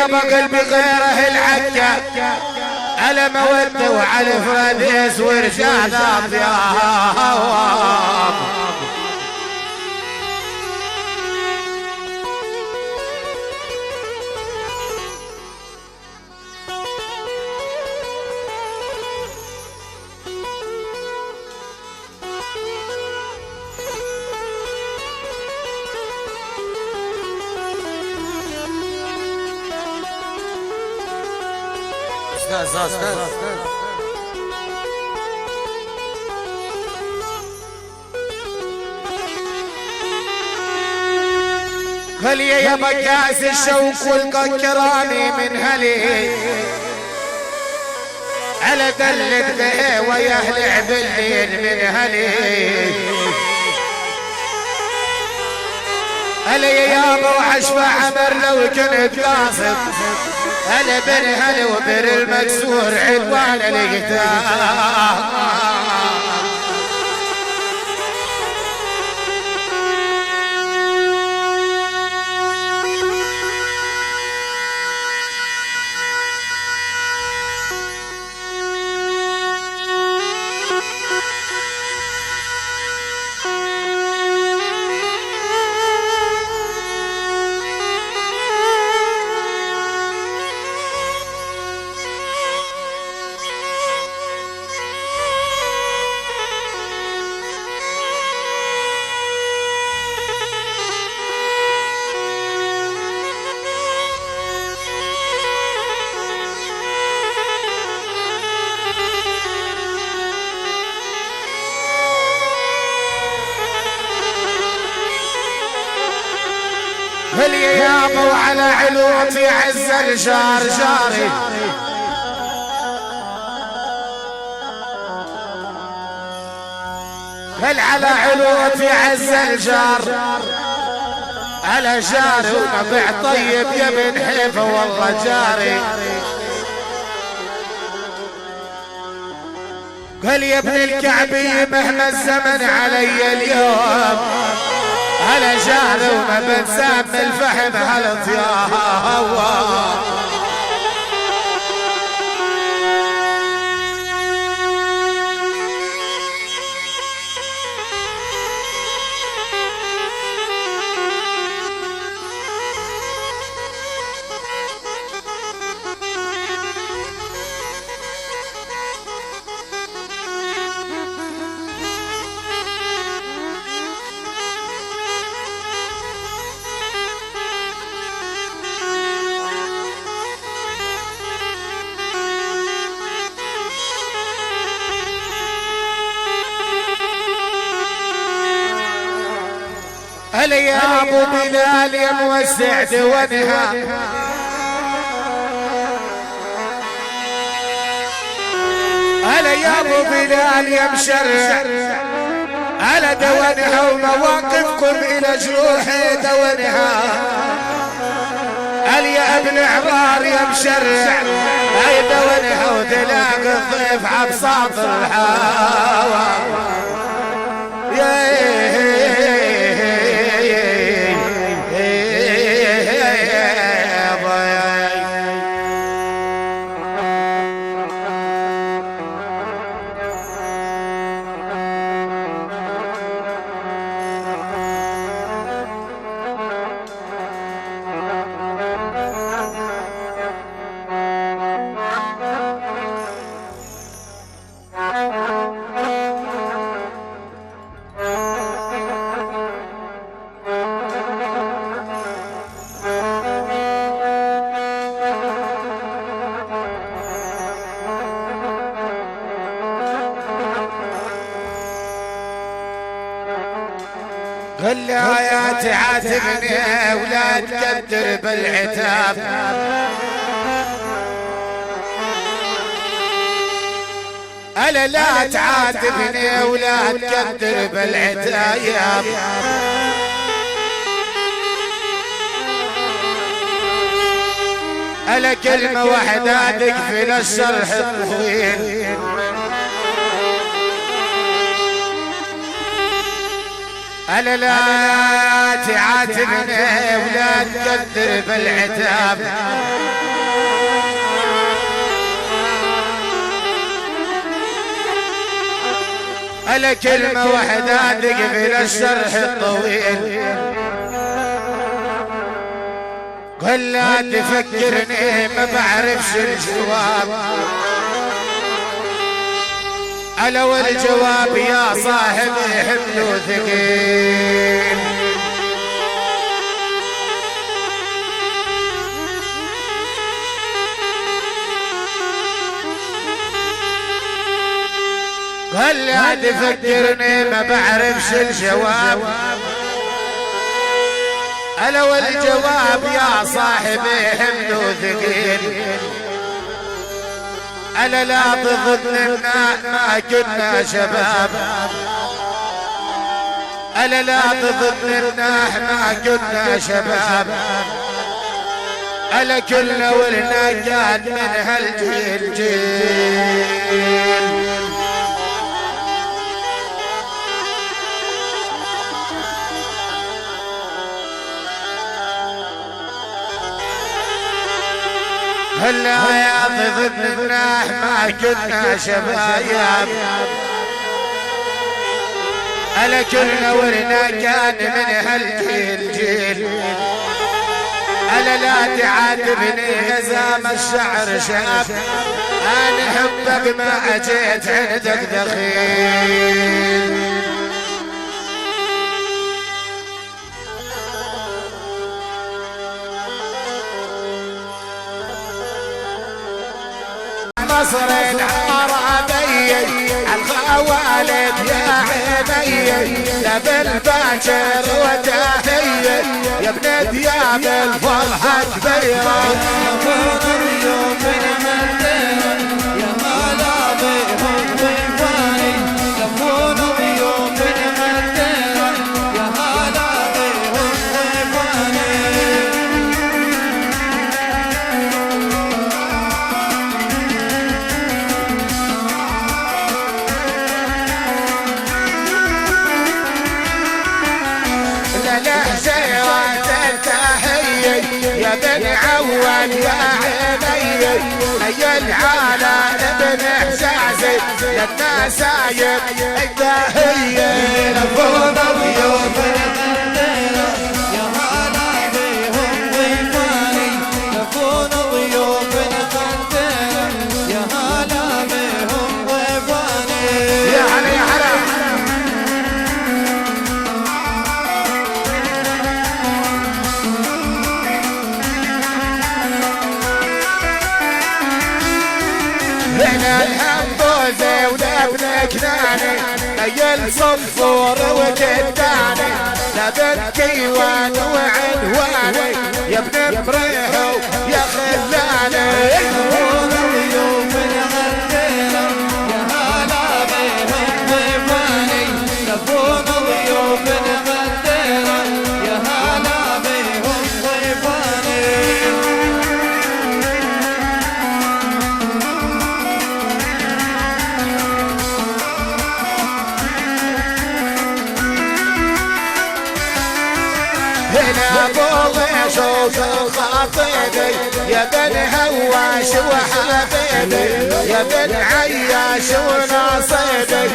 يبا قلبي غيره العكا على مودة وعلى فراديس ورشاد أطياب. استاذ هلي يا بكاس الشوق والكرامي من هلي على دلة ويهلع بالليل من هلي. هلي يا يابا وحشفة عمر لو كنت قاصد هلا بن هلا وبن المكسور عدوان القتال. هلي يابا وعلى علوم في عز الجار جاري هل على علوم في عز الجار على جاري ونبع طيب يا بن حيفا والله جاري. قال يا ابن الكعبي مهما الزمن علي اليوم على جاري وما بنسام الفحم على طياها. هلا يا ابو بلال يا موسع دونها هلا يا ابو بلال يا مشرع على دونها ومواقفكم الى جروحي دونها. هل يا ابن عمار يا مشرع اي دونها وتلاقي الضيف عبساط الحاوى يا قل يا تعاتبني ولا تقدر بالعتاب ألا لا تعاتبني ولا تقدر بالعتاب. ألا كلمة واحدة تكفي الشرح الطويل ألا لا تعاتبني ولا تقدر بالعتاب على كلمة واحدة تقبل الشرح الطويل. قل لا تفكرني ما بعرفش الجواب، ألا والجواب يا صاحبي حمله ثقيل. قال لا تفكرني ما بعرفش الجواب، ألا والجواب يا صاحبي حمله ثقيل. ألا لا تظننا ما كنا شباب، ألا لا تظننا ما كنا شباب، ألا كلنا ولنا كان من هالجيل جيل. هلا يا ضدنا ما كنا شباب، ألا كلنا ورنا كان من هالجيل جيل. ألا لا تعاتبني غزام الشعر شاب، أنا حبك ما أجيت عندك دخيل. مصر العربية الخوالد يا عيني، لبن باكر وتحية يا ابن دياب الفرحة كبيرة. يكون اليوم من مدينة يا هلا بهم ضيفاني، يكون اليوم من مدينة يا هلا بهم ضيفاني. يا بن عوان يا عيني، يا العالم ابن احساسي يا النسايب الداهية. يكون اليوم من مدينة يا هلا بهم ضيفاني، يكون اليوم من مدينة يا هلا بهم ضيفاني. يا هلا يا هلا. هنا الهمبوزي ولابن كناني، ليل صفور وجداني، لابن كيوان وعنواني يا ابن بريحو يا خلاني. يكون اليوم من مدينة يا هلا بهم ضيفاني، يكون اليوم من مدينة يا هلا بهم ضيفاني. هنا بوغي شوف خاطبي يا بن هواش وحبيبي، يا بن عياش وناصبي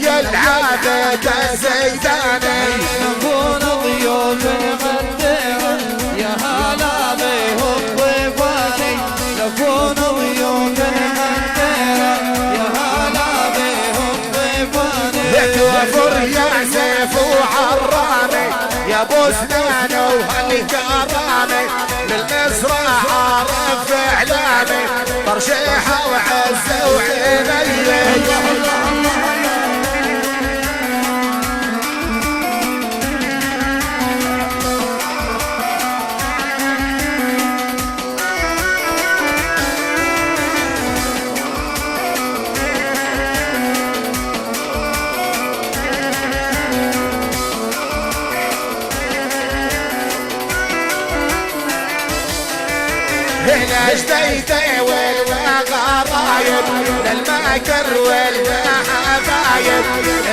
يا العادة الزيداني. يكون ضيوف المدينة يا هلا بهم ضيفاني، يكون ضيوف المدينة يا هلا بهم ضيفاني. توفر يا سيف وعراني يا ابو سنان وهالكرامي، للمسرح عارف اعلامي ترشيحه وعزه وعيني. هنا اشتيتي والغرايب للماكر والحبايب،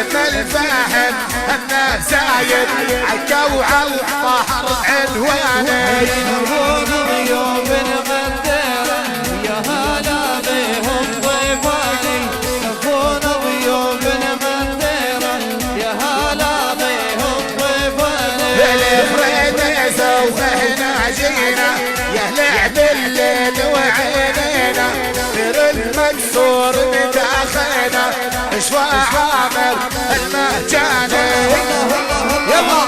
اما الفاهم اما زايد عكا وعالطهر عنواني. يكون ضيوف المدينة يا هلا بهم ضيفاني، يكون ضيوف المدينة المكسور مداخنا شفا عامر المهجاني. يلا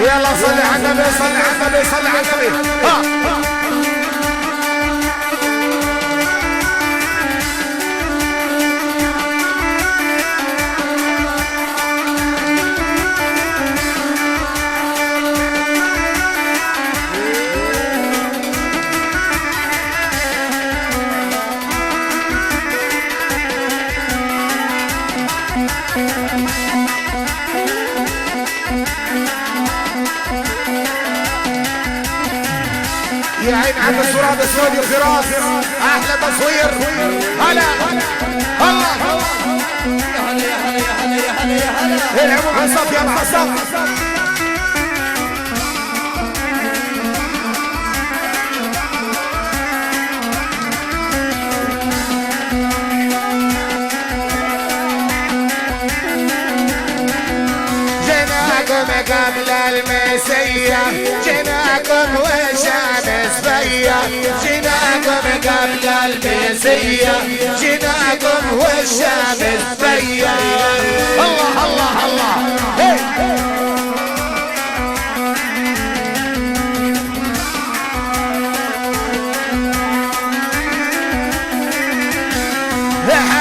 يلا صل على النبي صل على النبي صل على النبي. يا عين على الصورة السود وفراس احلى تصوير. هلا هلا يا هلا يا هلا يا هلا يا هلا يا هلا. العبوا مع الصف يا مع الصف. قبل المسية جيناكم والشمس فيا. جيناكم قبل المسية جيناكم والشمس فيا. الله الله الله.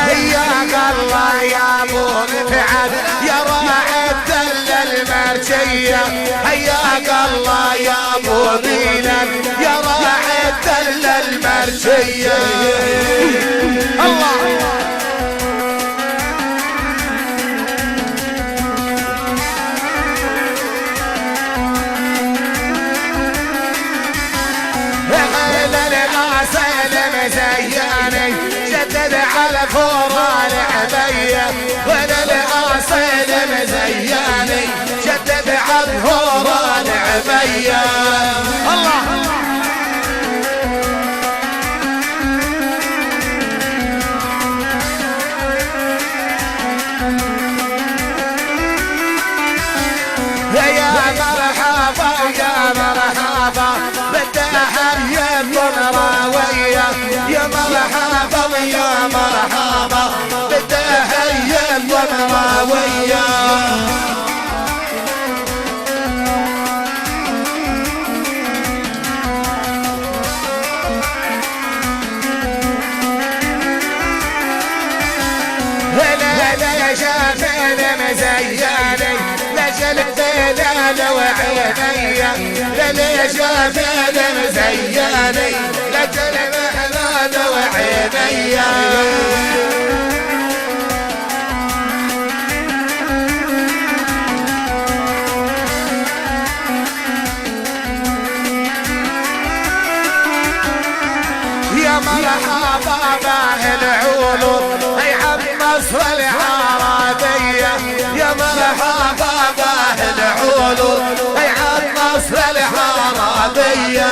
حياك الله يا ابو مفعل يا راعي الدلة المرجية. حياك الله يا ابو بيلان يا راعي الدلة المرجية. الله مزياني جدد على فوران عبية. وانا الاصيل مزياني جدد على فوران عبية. الله يا مرحبا يا مرحبا بالتحية المنراوية. يا مرحبا يا مرحبا بالتحية المنراوية. لا شافين مزياني لجل الدلال وعيني. لا شافين مزياني لجل الدلال وعيني. يا مرحبا باهل العلوم هي عم مصر العربية. يا مرحبا باهل العلوم هي عم مصر العربية.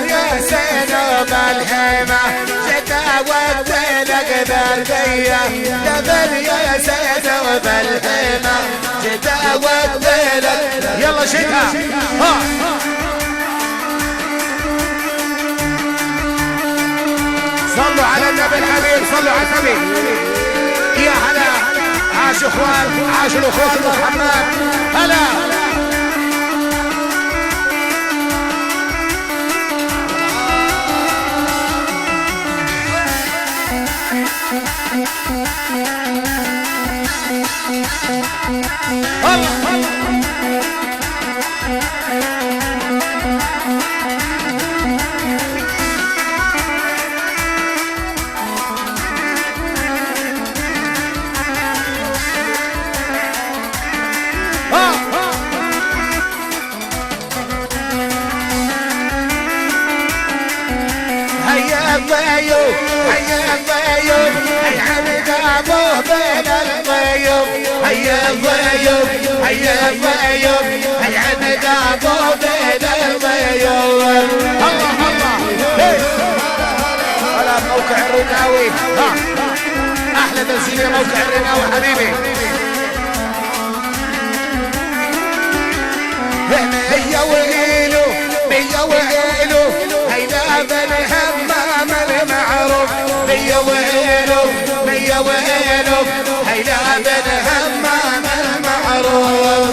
يا سيدو بالهيمة جداوت لقبل بيا. دبل يا سيدو بالهيمة جداوت لك. يلا شدها صلوا على النبي الحبيب صلوا على النبي. يا هلا عاش اخوان عاش الاخوات محمد. هلا هيا الضيوف هيا الضيوف هيا عبد ابوه بين الضيوف. هيا الضيوف هيا الضيوف هيا عبد ابوه بين الضيوف. الله الله شباب موقع الرناوي. ها احلى تسجيل موقع الرناوي حبيبي. مية وإيلو مية وإيلو هيدا بالهمام المعروف. مية وإيلو مية وإيلو هيدا بالهمام المعروف.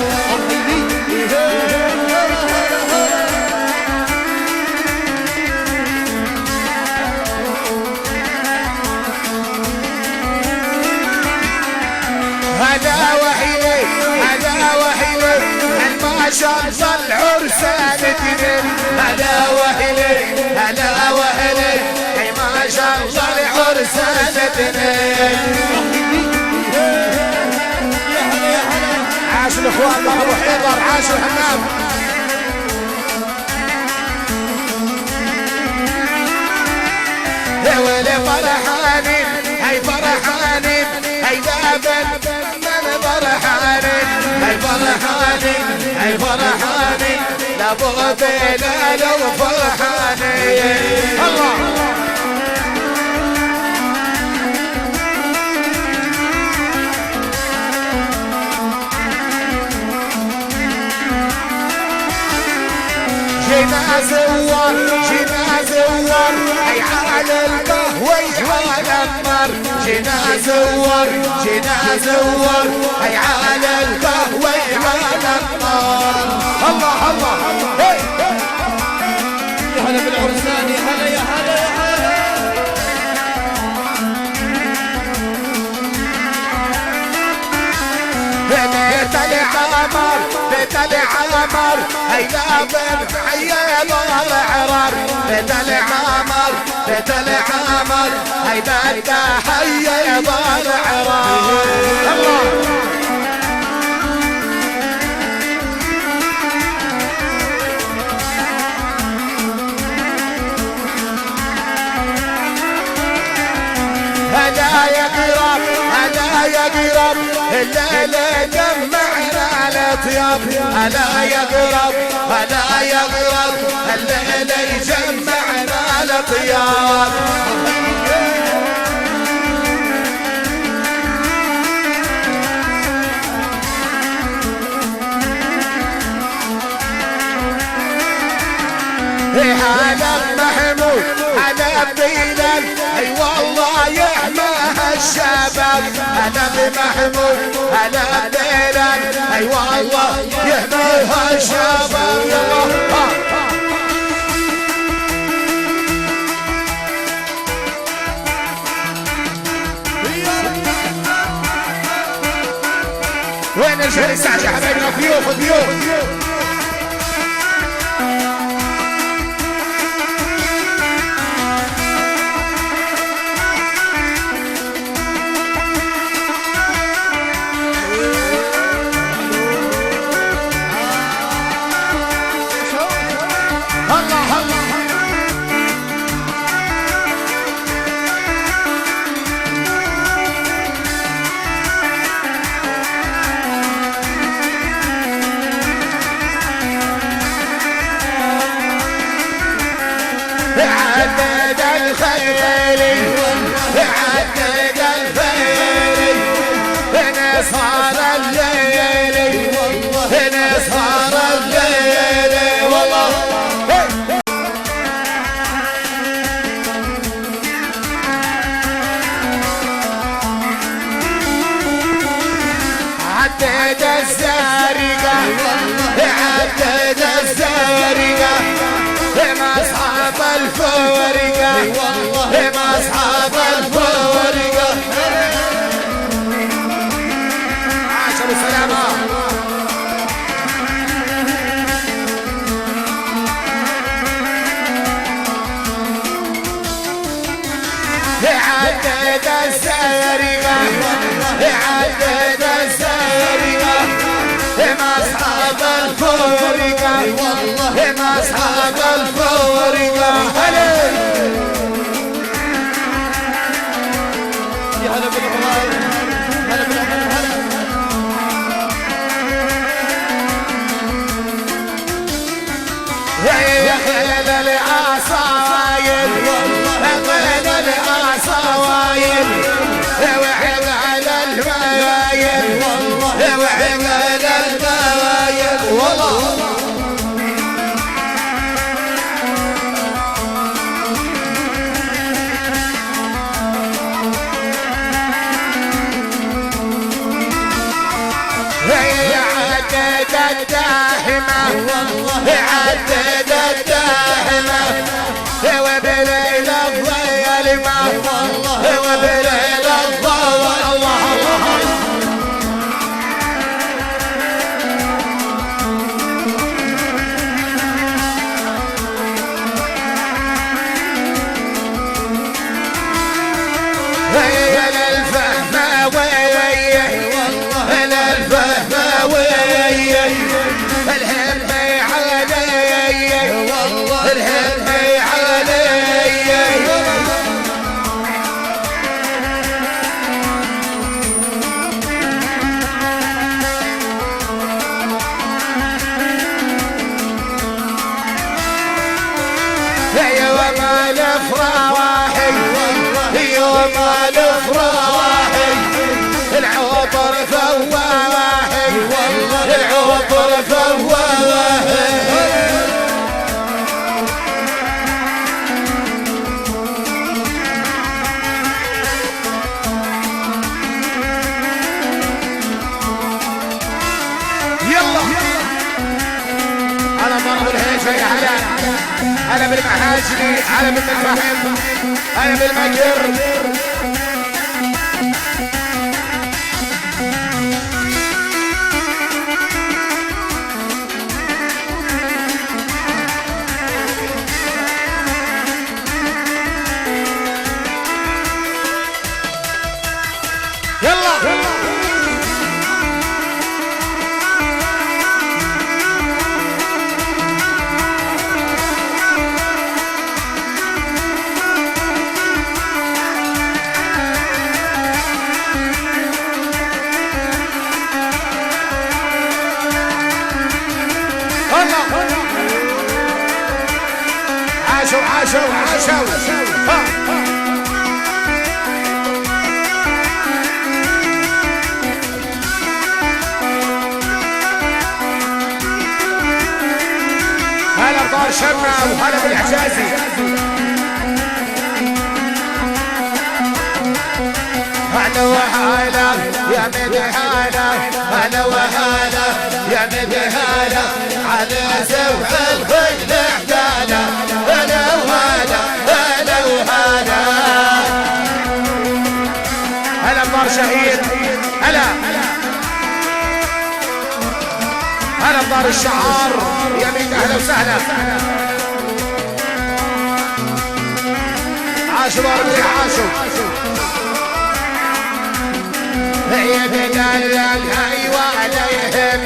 هذا وحيلي هذا وحيلي ما شاء الله العرسان تدل. هذا وحيلي هذا وحيلي ما شاء الله العرسان تدل. عاش الاخوان ابو حيدر عاش الحمام. يا ويلي فرحانين هاي فرحانين هاي دابن من فرحانين هاي فرحانين هاي فرحانين لابو بلال وفرحانين. الله جينا زوار جينا زوار هي على القهوة على النار. جينا زوار جينا زوار هي على القهوة على النار. الله الله يا هلا بالعرسان يا هلا يا هلا يا هلا. بيت العمر بيت العمر هيدا بن عيال العرار. بيت العمر بيت العمر هيدا التحية العرار. الله هلا يا قراب هلا يا قراب الليلة جمعنا الاطياب. هلا يا قراب هلا يا قراب الليلة يجمعنا الاطياب. هلا محمود هلا بلال اي والله يحماها الشباب. هلا بمحمود هلا بلال اي والله يحماها الشباب. يلا وين الشهر الساعة يا حبايبنا؟ ضيوف ضيوف عدد الخيلي عدد الخيلي نسهر الليلي نسهر الليلي والله. عدد الزارقة عدد الزارقة ما أصحاب الفورقة ما أصحاب الفورقة. عاش أبو سلامة عدد السارقة عدد السارقة ما أصحاب الفورقة ما أصحاب الفورقة. هلا يا هلا بالعمر هلا بالعمر هلا. يا خيل العصايب خيل والله هي عدد الداهمة عدد الداهمة وبليل الظلمة وبليل الظلمة الله الله هي للفهمة ويا للفهمة ويا الهم علي الهم علي يوم الافراح يوم الافراح العطر فواح العطر فواح يلا انا ضرب الهيجة يا هلا بالمحاجري هلا بالمحب هلا بالمكر يلا عاشوا عاشوا عاشوا هلا بدار شمة وهلا بالحجازي هلا وهلا يا مدحانا هلا وهلا يا مدحانا على سوح الخيل احدانا هلا وهلا هلا وهلا هلا بدار شهيد هلا هلا بدار الشعار يا ميت اهلا وسهلا عاشوا بارك عاشوا هي بدلل ايوه عليهم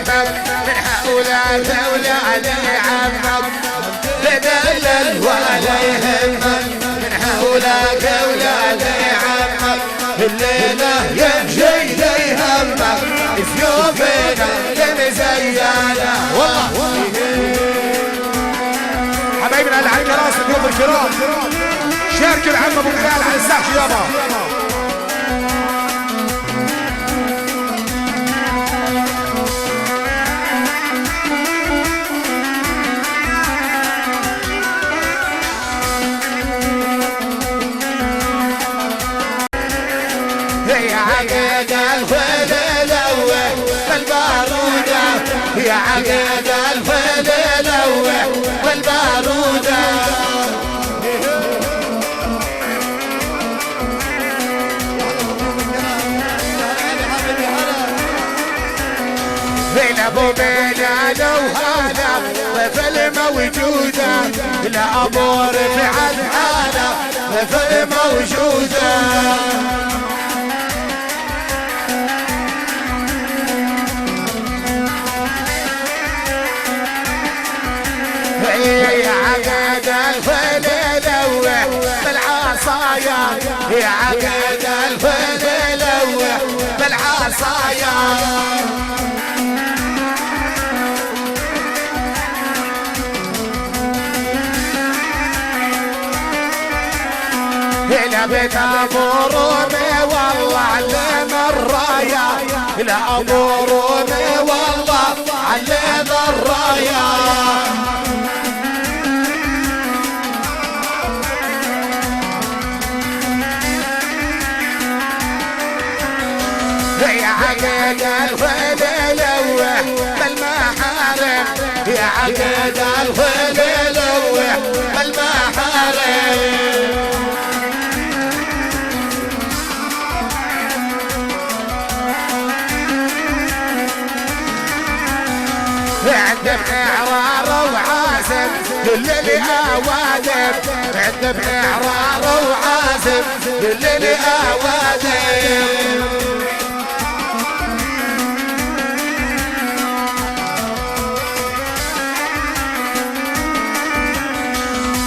من هؤلاء دولة علي عمك بدلل وعليهم من هؤلاء دولة علي عمك الليلة يمشي لي همك سيوفنا لمزيانة والله حبايبنا اللي على الكراسي ضيوف الكرام شاركوا العم ابو بلال على الساحة يابا يا عقيد الفيل الاول والبارودة يا عقيد الفيل الاول والبارودة بين ابو بلال وهذا وفي الموجودة لا ابو رفعت هذا وفي الموجودة يا عقد الفيل الاول بالعصايا يا عقد الفيل الاول بالعصايا ليلة بيت ابو رومي والله علم الراية لا ابو رومي والله علم الراية يا عقيد الخيل لوح بالمحارم يا عقيد الخيل لوح بالمحارم عند بحرار وعازم للي اوادم عند بحرار وعازم للي اوادم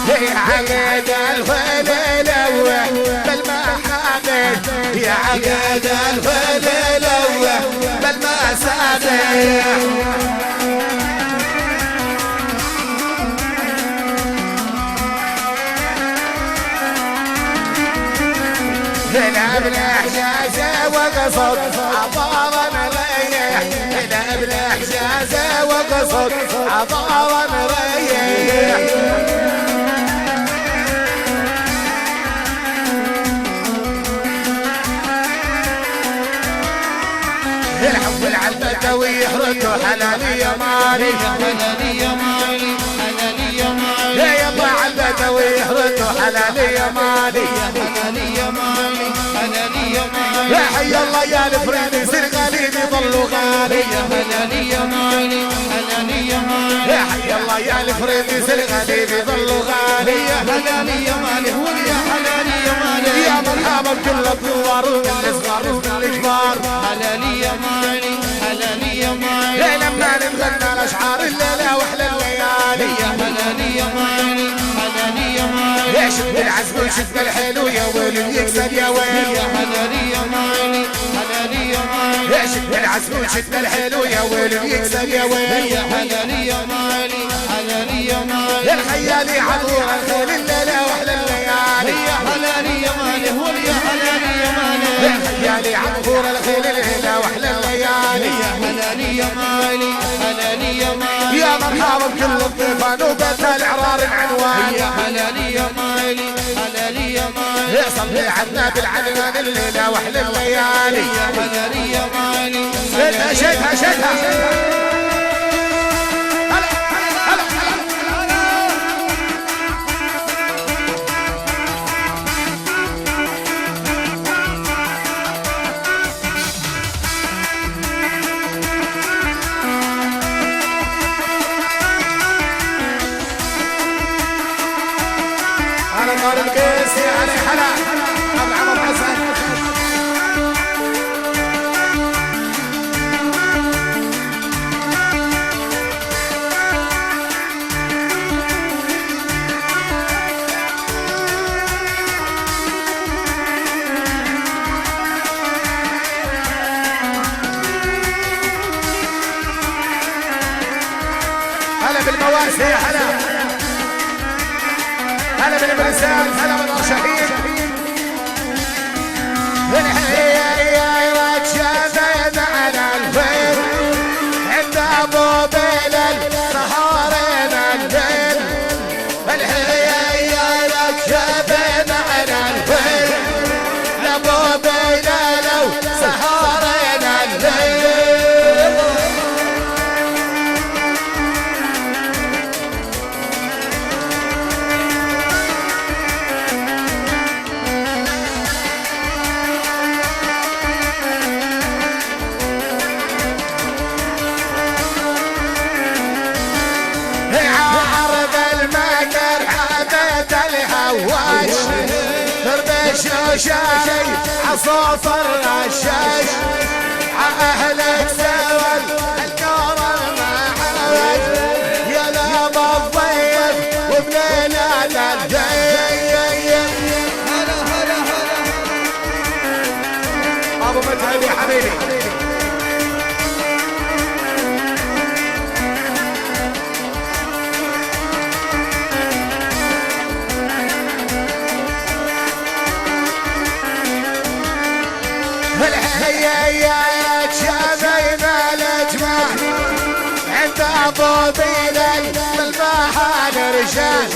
يا عقيد الخيل لوح بالمحامد يا عقيد الخيل لوح بالمسامح هنا بالحجازة وقصد عطارا مريح هنا بالحجازة وقصد عطارا مريح الحب العلبة ويحرد حلالي يا مالي حلالي يا مالي حلالي يا مالي يا يلا علبة ويحرد حلالي يا مالي حلالي يا مالي حلالي يا مالي يا حي الله يا الفريد يصير غالي بيضلوا غالي يا حلالي يا مالي حلالي يا مالي يا حي الله يا الفريد يصير غالي بيضلوا غالي يا حلالي يا مالي هو يا حلالي يا مالي يا مرحبا بكل الثوار والصغار والكبار حلالي يا مالي حلالي يا مالي لما نغنى الاشعار الليله واحلى الليالي يا حلالي يا مالي حلالي يا مالي يا شفت العزم وشفت الحلو يا ويل يكسب يا ويل يا حلالي يا مالي حلالي يا مالي يا شفت العزم وشفت الحلو يا ويل يكسب يا ويل يا حلالي يا مالي حلالي يا مالي الخيالي عطور الخيل الليله واحلى الليالي يا حلالي يا مالي هو يا حلالي يا مالي الخيالي عطور الخيل الليله واحلى الليالي يا حلالي يا مالي حلالي يا مالي يا مرحبا بكل الضيفان وبيت العرار العنوان يا حلالي يا مالي حلالي يا مالي صلي عنا بالعنوان الليله واحلى الليالي يا حلالي يا مالي شدها شدها نار القيس يا علي حلا ابو عمر حسن هلا بالمواسي يا هلا هلا بالمرسال هلا بالرشاهين الحياة شافت على الخير عند ابو بلال سهرين الليل الحياة شافت على الخير ابو بلال سهرين الليل الهواش دربش وشاي عصافر الشاش اهلك سوى الكون المعاش يا لابا الضيف وبنينا الجاي هلا هلا هلا ابو متعب يا حبيبي هيا شافين الاجماع عند ابو بيلي بالبحر رجال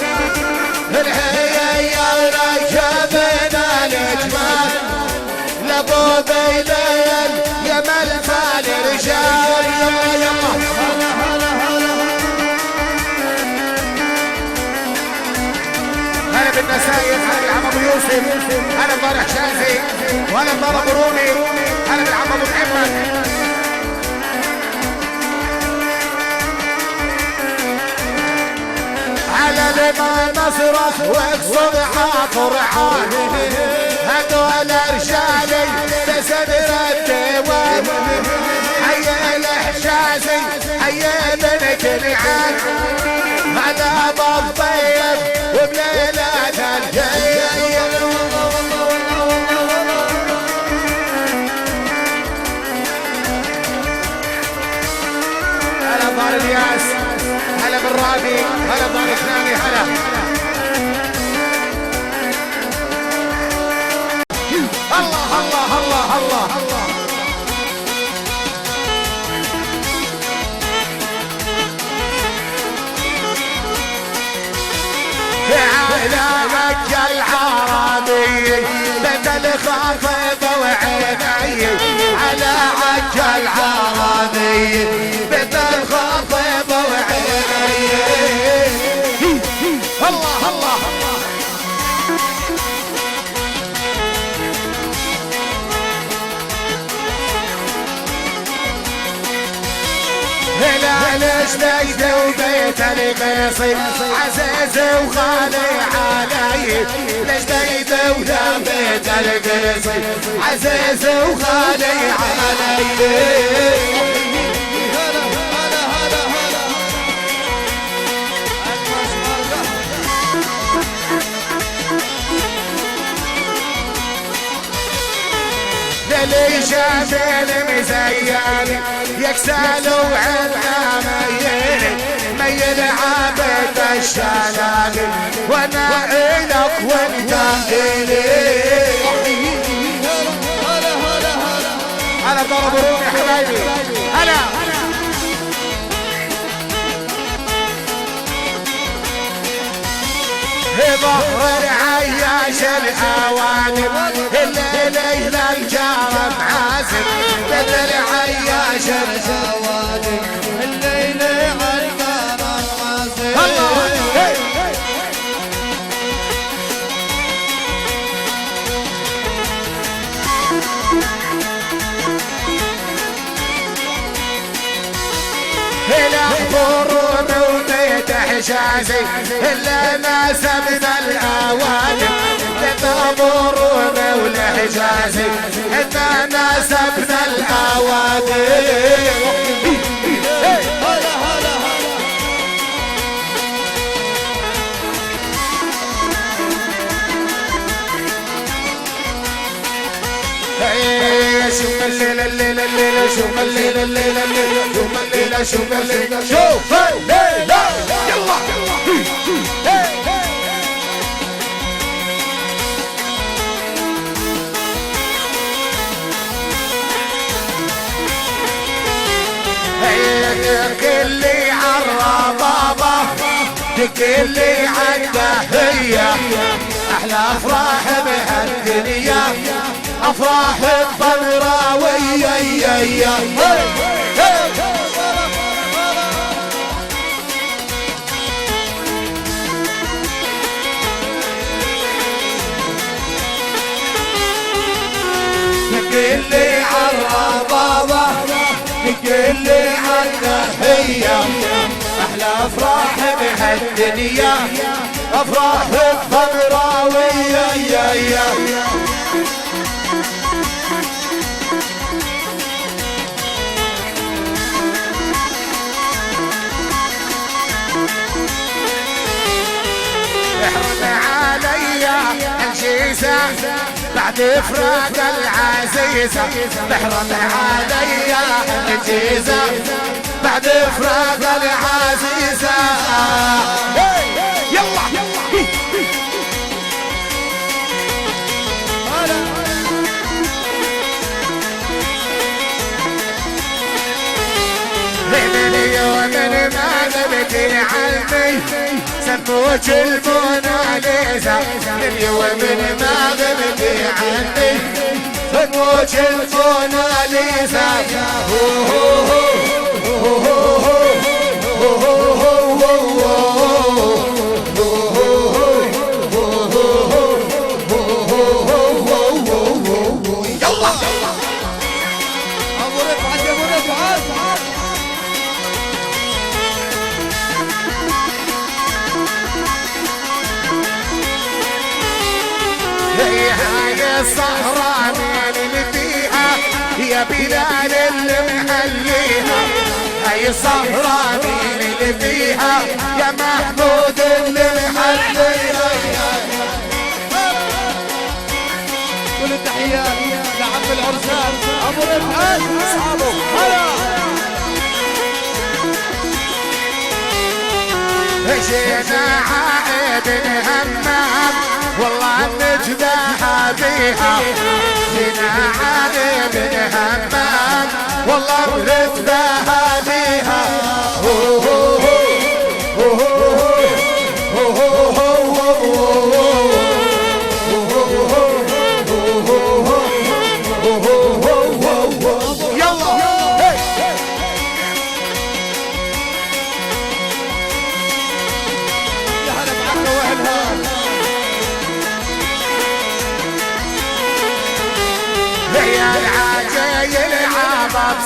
هيا شافين الاجماع لابو بيلي يا ملفال رجال هلا بالنسايف هلا بالعم ابو يوسف هلا بطارق شازي وهلا بطارق رومي هلا بالعم ابو محمد على لما نصرك واقصد حاطر عالي هدول رجالي بصدر الديوان حي الحجازي حي بن كنعان هذا بالطيب وبليلة الجاي هلا بار الياس هلا بالرابي هلا بار كناني هلا الله الله الله الله على مكة العربي بدل خافض وعيني على عكا العربي بدل خافض وعيني الله الله لا ليش بيت وبيت القيصي عزيز وغالي علي ليش بيت ولا بيت القيصي عزيز وغالي علي اللي شافين مزياني يكسلوا عنا ميل ميل عابد الشلالي وانا الك وانت الي هلا ضربوني حبايبي هلا ظهر العياش العوانب الليل الجارب عازب بدل عياش العوانب الليل الجارب عازب الله الأخبار وبيت حجازي إلا ناسبنا الأوانب للأخبار والحجازي إلا ناسبنا الأوانب شوف الليلة الليلة الليلة شوف الليلة الليلة الليلة شوف الليلة شوف الليلة شوف الليلة يلا كلي عالربابة كلي عالدهية أحلى أفراح بهالدنيا أفراح الضمراوية كلي عالربابة كلي عالدهية أحلى أفراح بهالدنيا أفراح الضمراوية احرم عليا الجيزة بعد افراق العزيزة احرم عليا الجيزة بعد افراق العزيزة يلا من ما غبتي عني سموك الموناليزا من يوم من ما غبتي عني سموك الموناليزا هاي الصحراء مين اللي فيها يا بلال اللي محليها هاي الصحراء مين اللي فيها يا محمود اللي محليها كل التحيات لعم العرسان ابو رفعت اصحابه هلا جينا عائد همام والله نتباهى بيها جينا عائد همام والله نتباهى بيها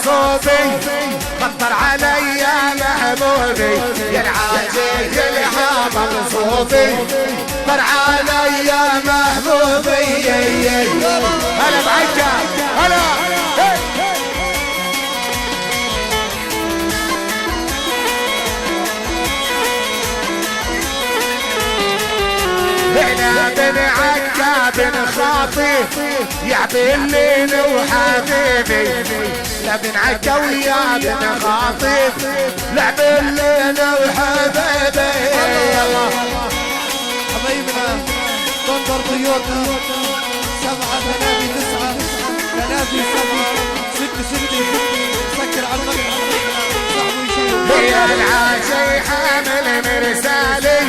صوبي خطر علي يا محبوبي يا العاجل الحامل صوبي خطر علي يا محبوبي هلا بعكا هلا احنا بن عكا بن خاطف يعطي الليل وحبيبي لا بن عكا ويا بن خاطف لعب الليل وحبيبي الله حبايبنا تنظر طيورنا 7 3 9 3 7 6 6 سكر على المقطع صاحبه يشيل يا العاشي حامل مرسالي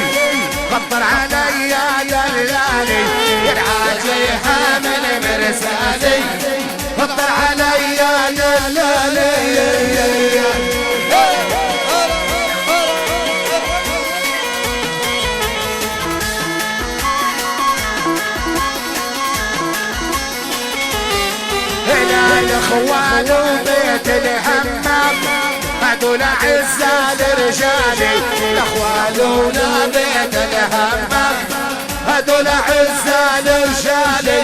خطر علي يا دلالي يا العاشي حامل مرسالي خطر علي يا دلالي هنا الاخوان وبيت الهمام هدول عزال رجالي الاخوان ولا بيت الهمام هدول عزال رجالي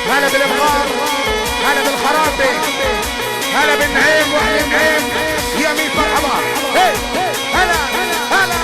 هلا بالابغار هلا بالخرابي هلا بالنعيم واهل النعيم يا مين مرحبا هلا هلا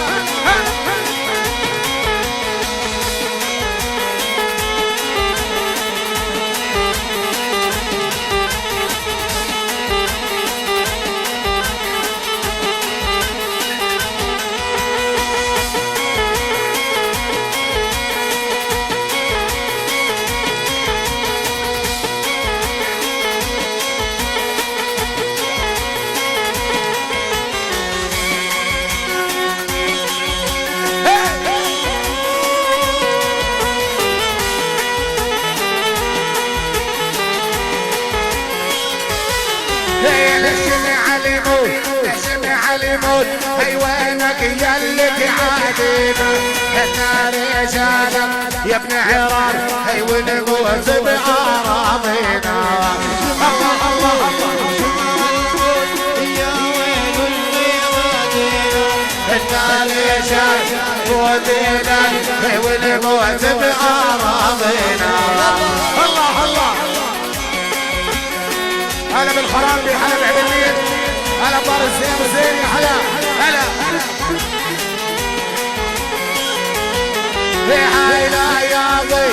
علمون هي وينك يا اللي تعادينا احنا رجالك يا ابن عرار هي ونموت بأراضينا الله الله الله يا ويل الغيرادينا احنا رجال ودينا هي ونموت بأراضينا الله الله هلا بالخرابي هلا بعبدين هلا بار الزين وزين هلا هلا يا عيلا يا ضي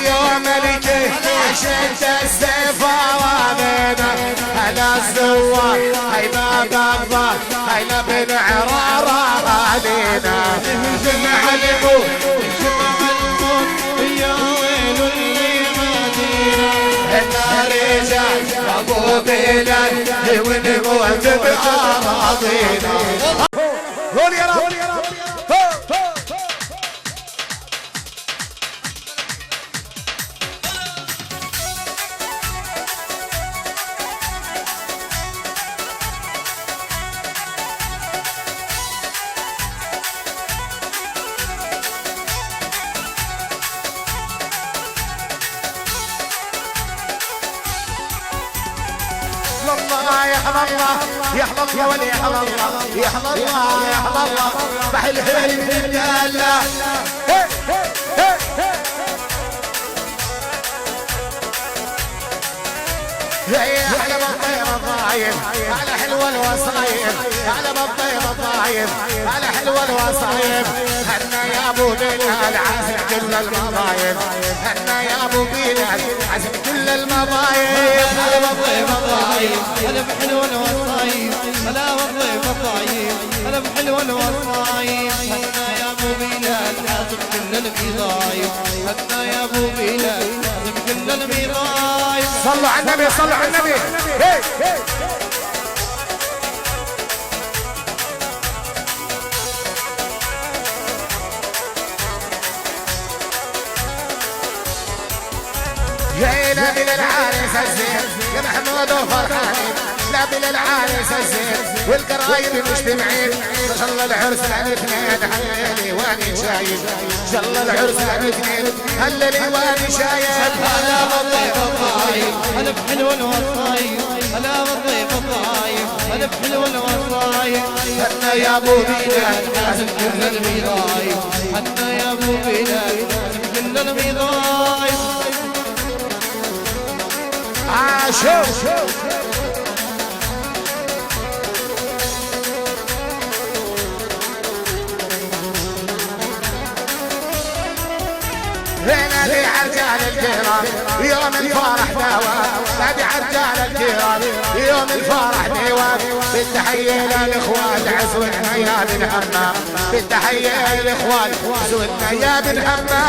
يا ملكي شد السيف وابنا هلا الزوار هاي باب الضار هاي لبن عرارة علينا جمع الموت يا ويل اللي مدينة احنا رجال ابو بلال ونموت بأراضينا. قول يا رب يحمى الله يحمى الله ولي يحمى الله يحمى الله يحمى الله بحل هيل من الله على بطير الضايم على حلوة الوصايم على بطير الضايم على حلوة الوصايم هنا يا ابو بلال عازم كل المضايم هنا يا ابو بلال عازم كل المضايم على بطيب الضايم على بحلو الوصايم على بطيب الضايم على بحلو الوصايم هنا يا ابو بلال عازم كل المضايم هنا يا ابو بلال عازم كل المضايم. صلوا على النبي صلوا على النبي. يا نبي للعريس الزين يا محمود وفرحانين نبي للعريس الزين والقرايب مجتمعين ان شاء الله العرس الاثنين هللي واني شايف ان شاء الله العرس الاثنين هللي واني شايف. هلا بطيب الضايم هلا بحلو الوصايم هلا بطيب الضايم هلا بحلو الوصايم هنا يا ابو بلال عازم كل المضايم هنا يا ابو بلال عازم كل المضايم. عاشوا نادي عرجال الجيران يوم الفرح دواء نادي عرجال الجيران يوم الفرح دواء بالتحية للإخوان عزوتنا يا بن همام بالتحية للإخوان عزوتنا يا بن همام.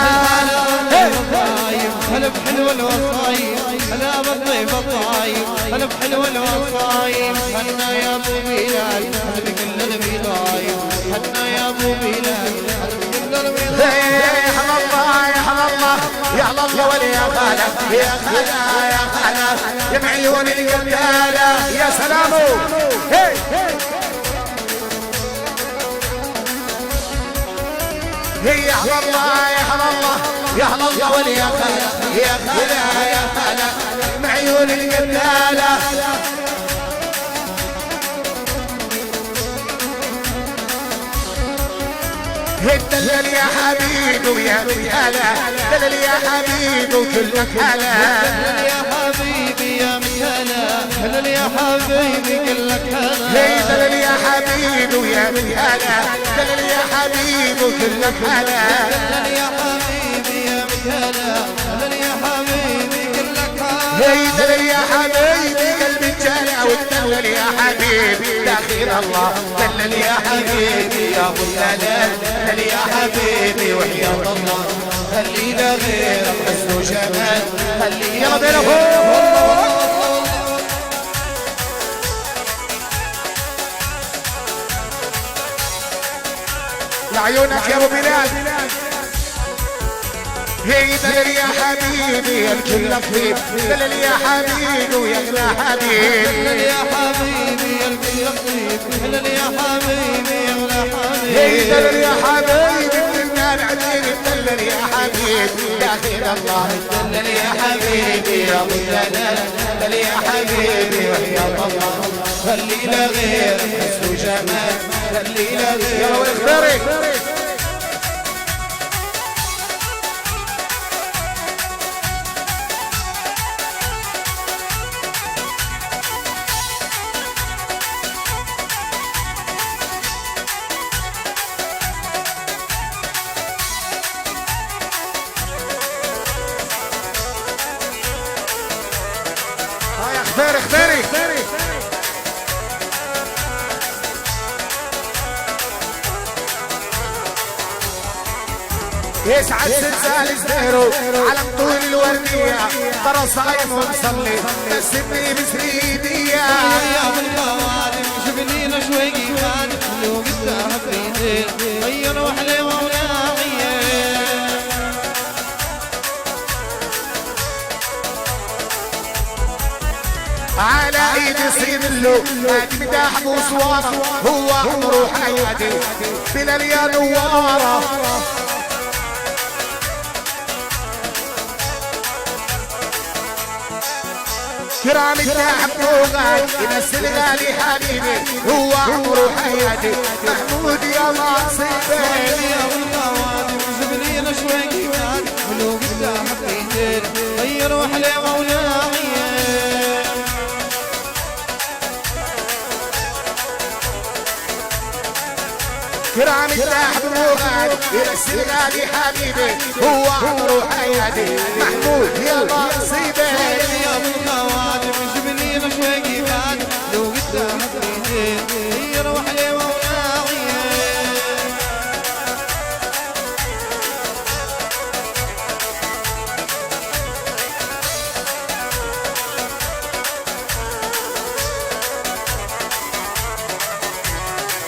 هلا بحلو الوصايم هلا بطيب الضايم هلا بحلو الوصايم هنا يا ابو بلال هلا بكل المضايم هنا يا ابو بلال هلا بكل المضايم. يا الله يا الله يا الله ولي يا خالة يا خالة يا خالة يا معيون القتالة يا سلامو. يا الله يا الله يا الله ولي يا خالة يا خالة يا خالة معيون القتالة. دلل يا حبيبي ويا هلا دلل يا حبيبي وكلك هلا دلل يا حبيبي يا هلا دلل يا حبيبي كلك هلا دلل يا حبيبي ويا هلا دلل يا حبيبي وكلك هلا دلل يا حبيبي يا هلا دلل يا حبيبي كلك هلا دلل يا حبيبي قلبي جانا وتدلل يا حبيبي داخل الله دلل يا حبيبي يا ابو الدلال دلل يا حبيبي وحياة الله خلينا غيرك حسن وجمال خلينا يلا بينا فوق لعيونك يا ابو بلال. هي دلل يا حبيبي الكل خفيف دلل يا حبيبي ويغلى حبيب دلل يا حبيبي الكل خفيف دلل يا حبيبي يغلى حبيب هي دلل يا حبيبي كلنا بعدين دلل يا حبيبي داخل الله دلل يا حبيبي يا ابو الدلال دلل يا حبيبي وحياة الله خلينا غير حسن وجمال خلينا غير يلا واختاري. اختاري يسعد سلسال زهره على طول الوردية ترى صايم ومصلي بس ابني بسريدية يا ابو الخوالم شوفني شوي خالد لو قدها بيدين غير وحلي وولاعيه على ايد يصير له مداح وصواره هو عمره حياتي بلا يا نواره كرام التاحب فوقك يمثل غالي حبيبي هو عمره حياتي محمود يا ناصيبي يا ابو الخوالم شوفني شوي خالد لو قدها بيدين غير وحلي وولاعيه كرام التاحب فوقك يمثل غالي حبيبي هو عمره حياتي محمود يا ناصيبي يا ابو الخوالم شوفني شوي خالد لو قدها بيدين غير وحلي وولاعيه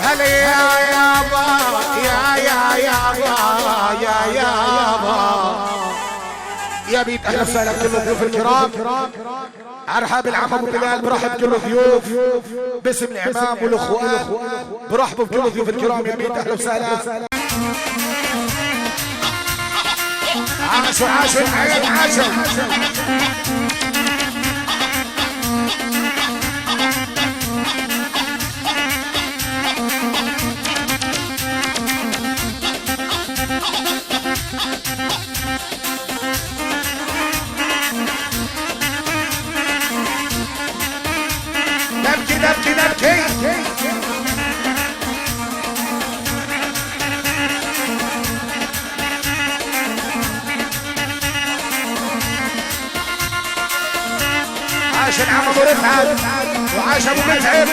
هلا يا يابا يا يابا يا بيت اهلا وسهلا بكل الضيوف الكرام. ارحب العم ابو بلال برحب بكل الضيوف باسم الامام والاخوان برحبوا بكل الضيوف الكرام يا بيت اهلا وسهلا. عاشوا الحياة عاشوا نبكي عاش العم ابو رفعت وعاش ابو متعب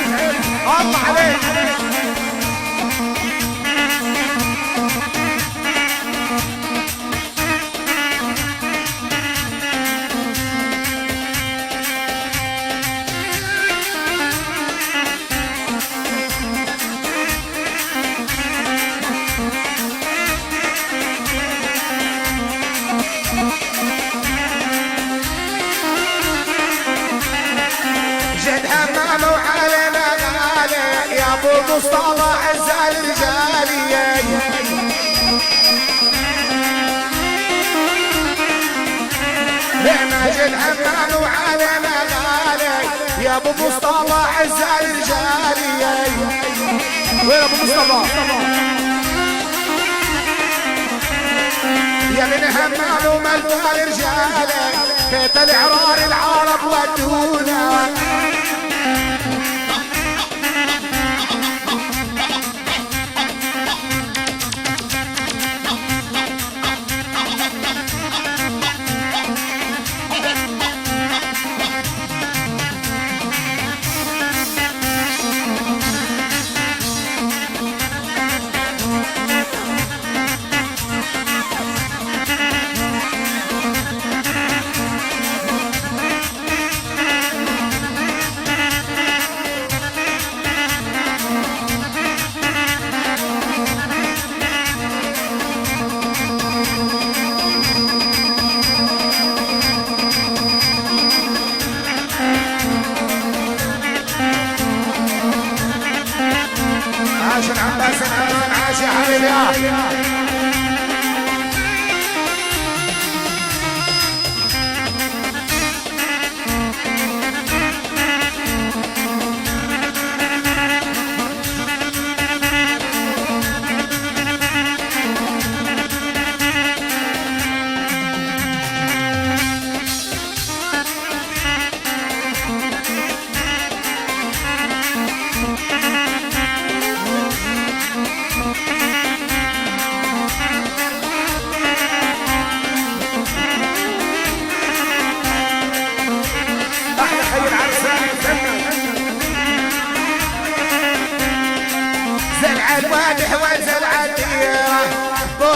الله عليك. ابو مصطفى عز الرجاليه ماجد حمام وعلينا غالي يا ابو مصطفى عز الرجاليه. وين ابو مصطفى يا من همام وملفى رجالي بيت العرار العرب ودونا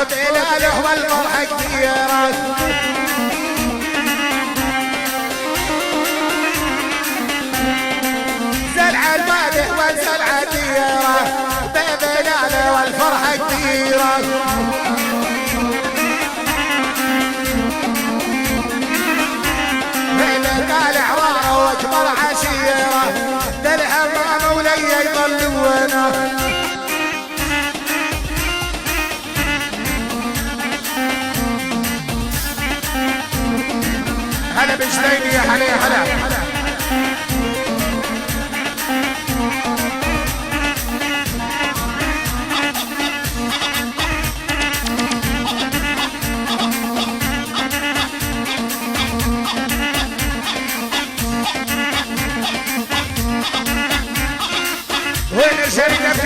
بلاله والفرحة كثيرة زرع المادح والزرعة كثيرة بلاله والفرحة كثيرة طالع واكبر عشيرة للحمام ولي يضلونا هلا بجنيني يا حلا يا حلا وين شركة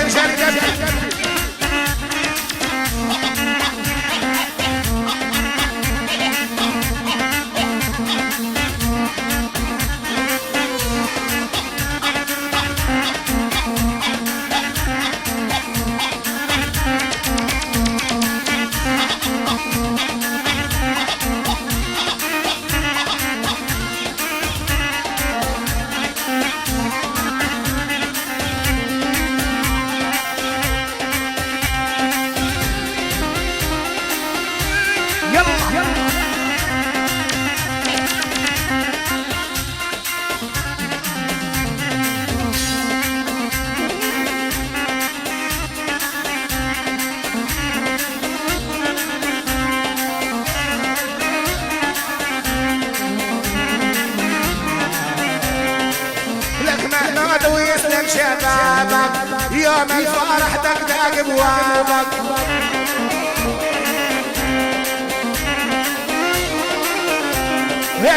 شبابك يوم الفرح دقدق بوابك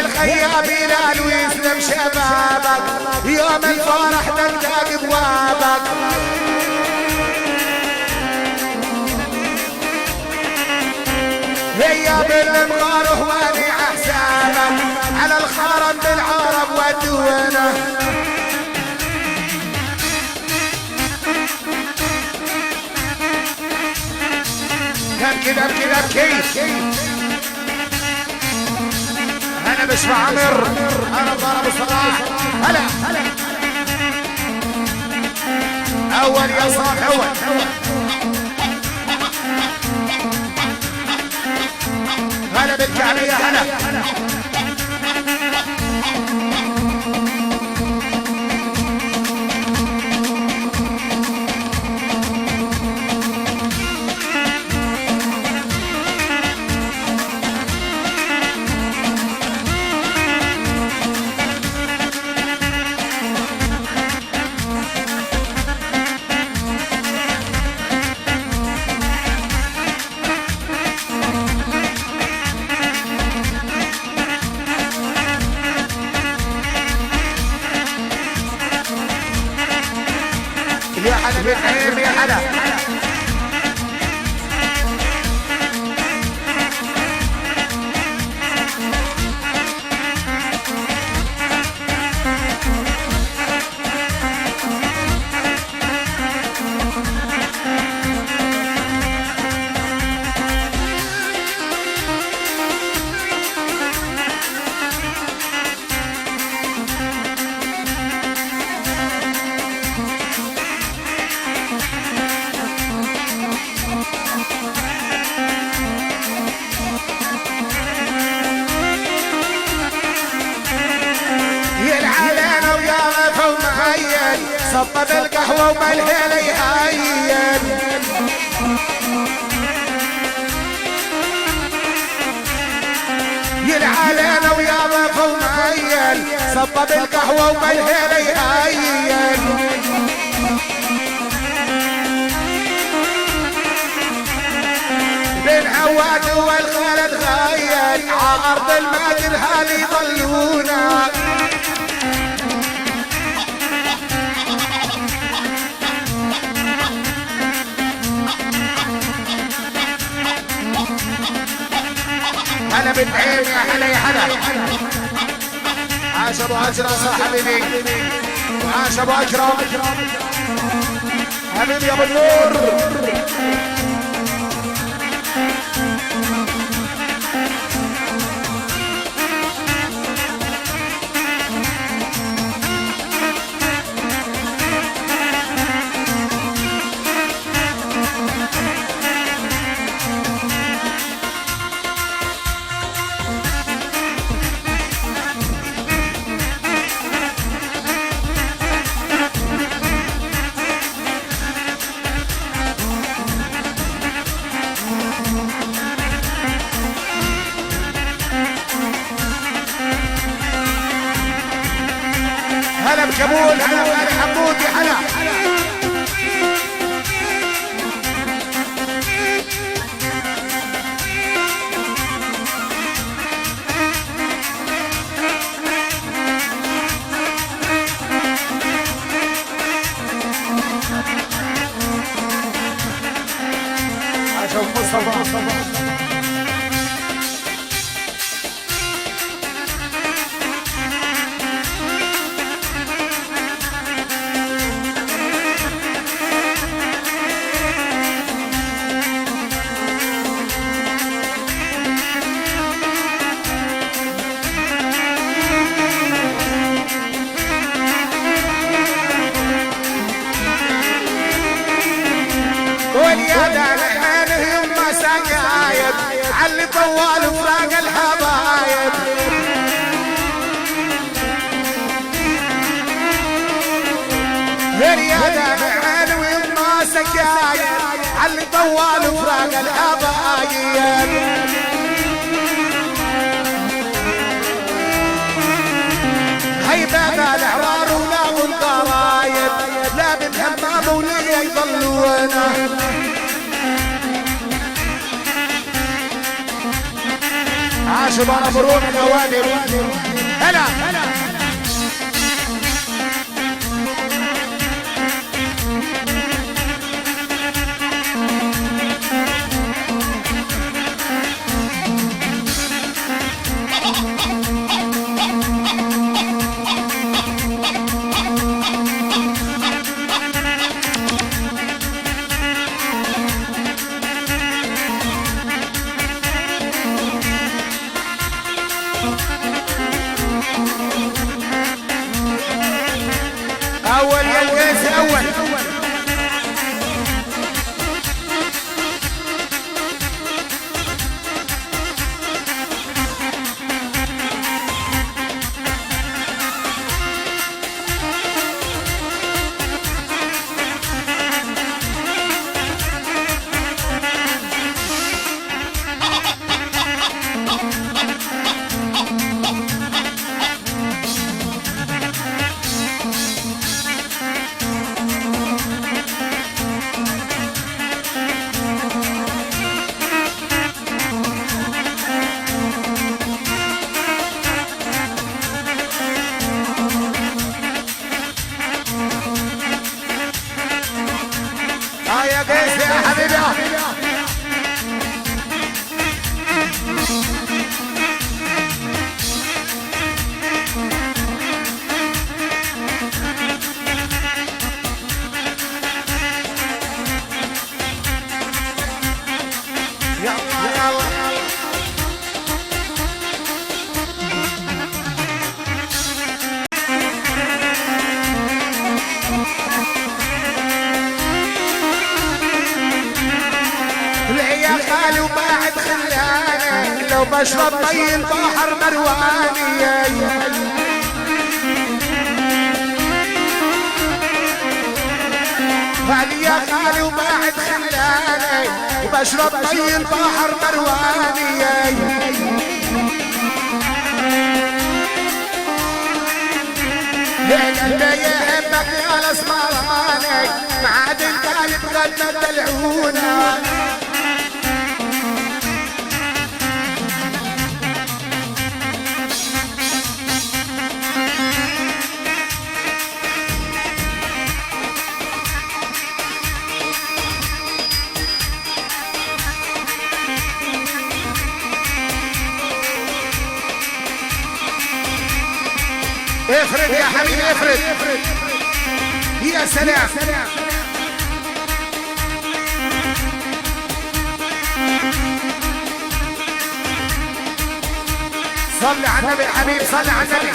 الخيام بلال ويسلم شبابك يوم الفرح دقدق بوابك هيا بالمغار واني احسابك على الخرم بالعرب ودونا ابكي انا مش عامر انا ضرب الصلاح هلا اول يا صاح اول هلا بالكعبية هلا يا حلا بالحيم يا حلا صب بالقهوة ومالهيل يهين يلعالينا ويا ضيف ومعين صب بالقهوة ومالهيل يهين بين عواد والخالد غاين عارض الماجد هالي يضلونا هلا بالعين يا حلا يا حلا عاش ابو اجرم حبيبي عاش ابو اجرم حبيبي يا ابو النور هلا بكبول، هلا بغالي حمودي، هلا عشان مصطفى. واليد العين يما سقايب علي طوال فراق الحبايب. واليد العين ويما سقايب علي طوال فراق الحبايب. هيبة الأحرار ولا الضرايب لا بالهمام ولي يضلونا. عاشوا بنا مرون الأوامر. هلا أول يا القيس أول. يا قيس يا حبيبي. خالي وباعد خلاني لو بشرب مي البحر مرواني. خالي يا خالي وباعد خلاني وبشرب مي البحر مرواني. اللي يحبك يا الاسمراني معاد القلب غنى دلعونا. افرد يا حبيبي افرد. يا سلام. صل على النبي الحبيب، صل على النبي.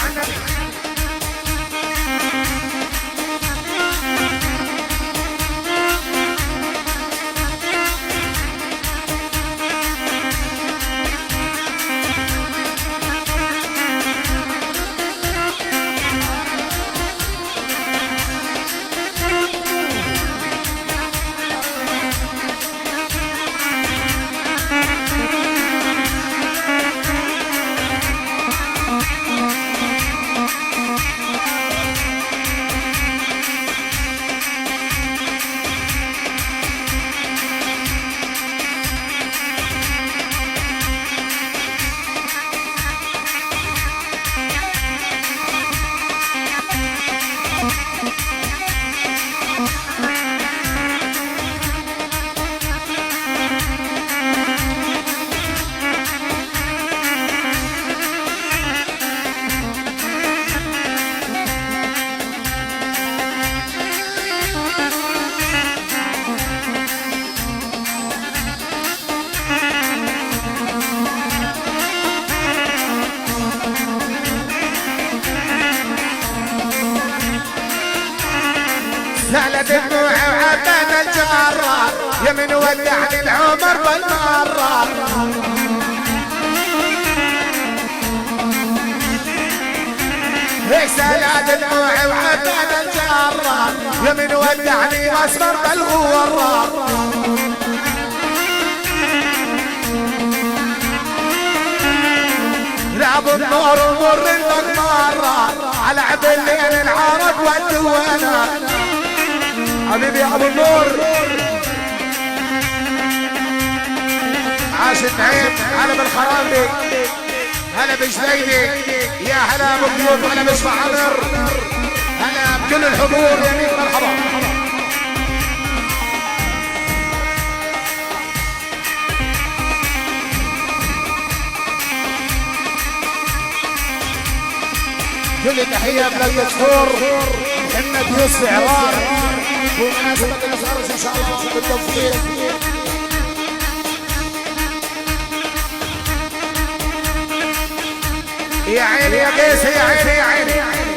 دموعي وعبان الجرار يا من ودعني العمر بالمرة. سالت دموعي وعبان الجرار يا من ودعني اصفر بالغرار. لعب النور ومر المقمرة على عب الليل العرب والدوانا. حبيبي يا ابو النور عاش النعيم. هلا بالخرابي هلا بجليلي يا هلا بضيوف هلا بشفع عمر هلا بكل الحضور يا مين مرحبا. كل تحية بلاد الدكتور محمد يوسف عرار بمناسبة الخرج ان شاء الله بالتوفيق. يا عيني يا قيس يا عيني يا عيني يا عيني.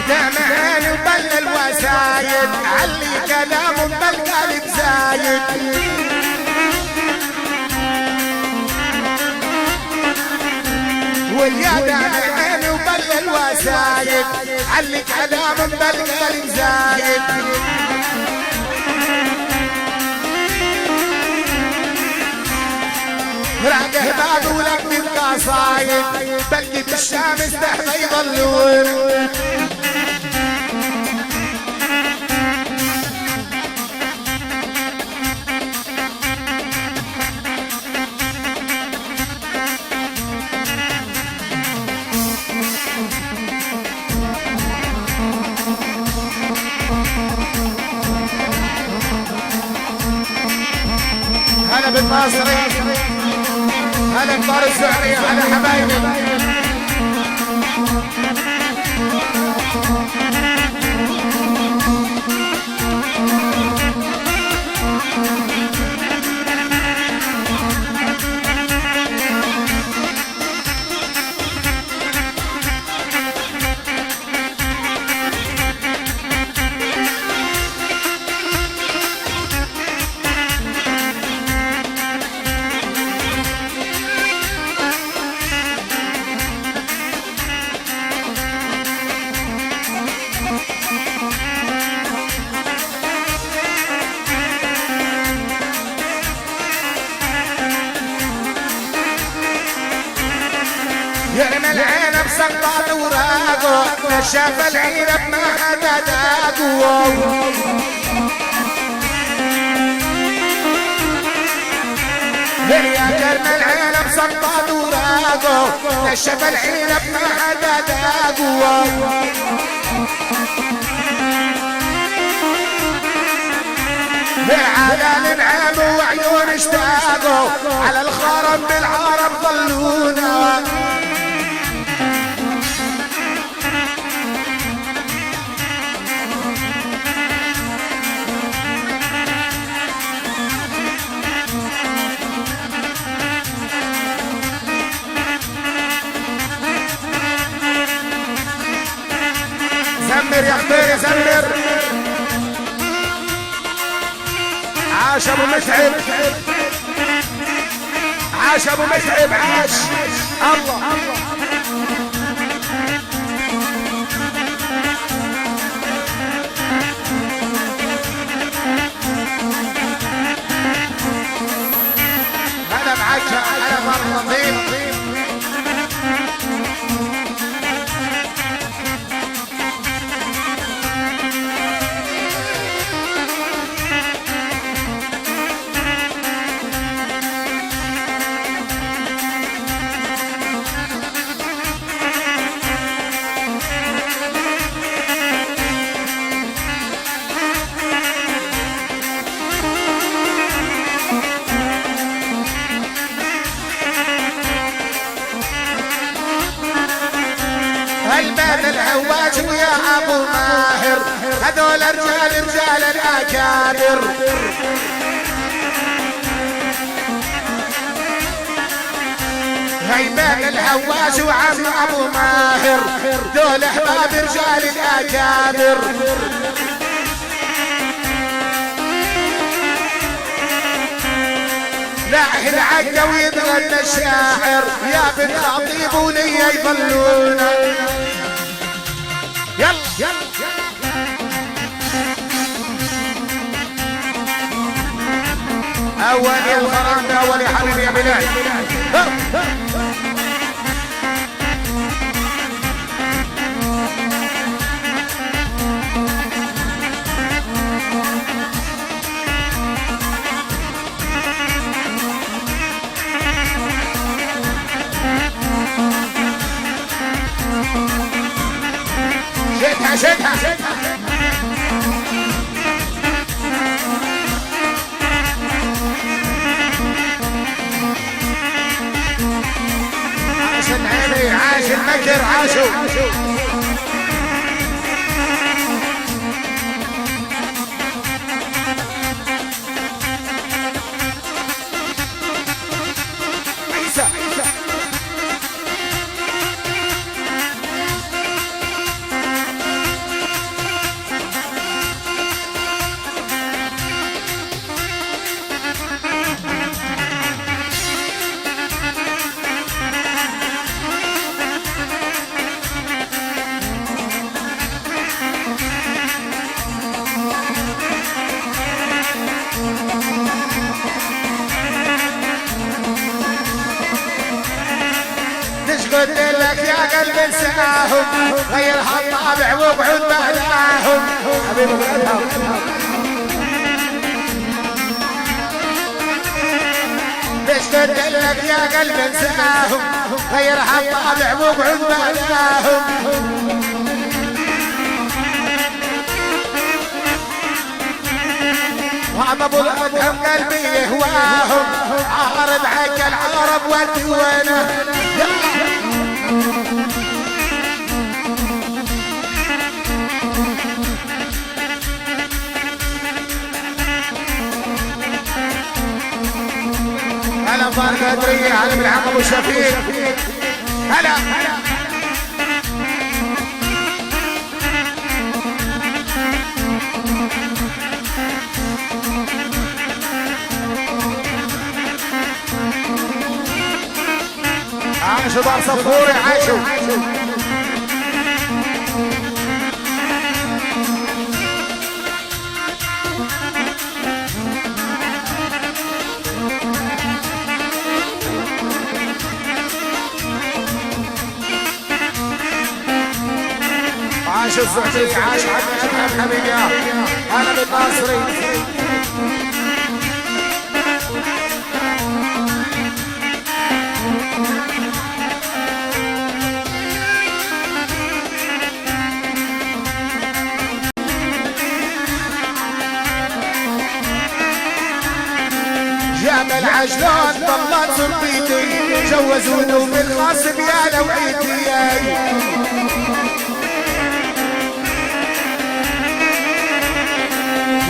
دمعان وبل الوسايد علي كلام بالقلب زايد. واليا دمعان وبل الوسايد علي كلام بالقلب زايد. راقه باب ولك من قصايد بلقي بالشمس تحت يضلون. هلا بالناصري هلا بدار الزهري هلا حبايبي. يرمي العنب سقط وراقه نشاف العنب ما حدا داقه. يا جرم العنب سقط وراقه نشاف العنب ما حدا داقه. على النعم وعيون اشتاقوا على الخرم بالعرب ضلونا. زمر يا حبيبي زمر. عاش ابو متعب عاش ابو متعب عاش الله. البيت العواج ويا ابو ماهر هذول رجال الاكابر. هاي بيت العواج وعم ابو ماهر دول احباب رجال الاكابر. لاعه العقه ويتغنى الشاعر يا بن خطيب ولي يظلونا. يلا اول يا الغرام اول يا حبيبي يا بلال. شدها عاش العيني عاش المكر عاشوا. قلت لك يا قلب انساهم غيرها الطابع وابعد بعداهم. حبيبي ليش قلت لك يا قلب انساهم غيرها الطابع وابعد بعداهم. وعم ابو الادهم قلبي يهواهم عارض حق العرب والديوانه. هلا فارق ادريه هلا بالعم ابو شفيق هلا عاشوا دار صفوري عاشوا. عاش الزعتري عاش عبد حبيبي انا بالناصري. جاب العجلان ضلت صبيتي جوزوني بالخاص يا لوعيتي.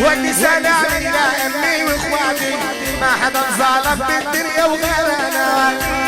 ودي سلام الى امي واخواتي ما حدا ظالم بالدنيا وغيرنا.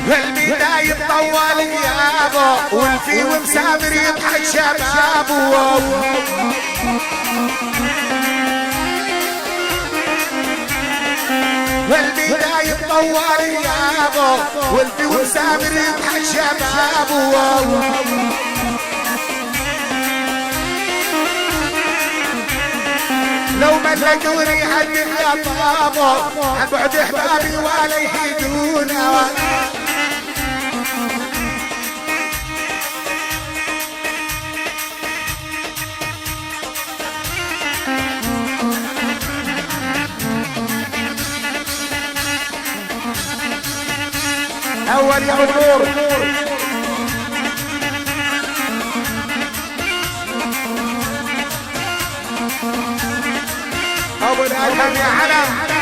والبداية طول غيابه والفي ومسافر يضحك شبابه والبداية طول غيابه والفي ومسافر يضحك شبابه لو ما لقوا ريحة الدنيا طابوا عن بعد احبابي ولا يحيدونا اول يا نور ابو الادهم يا علم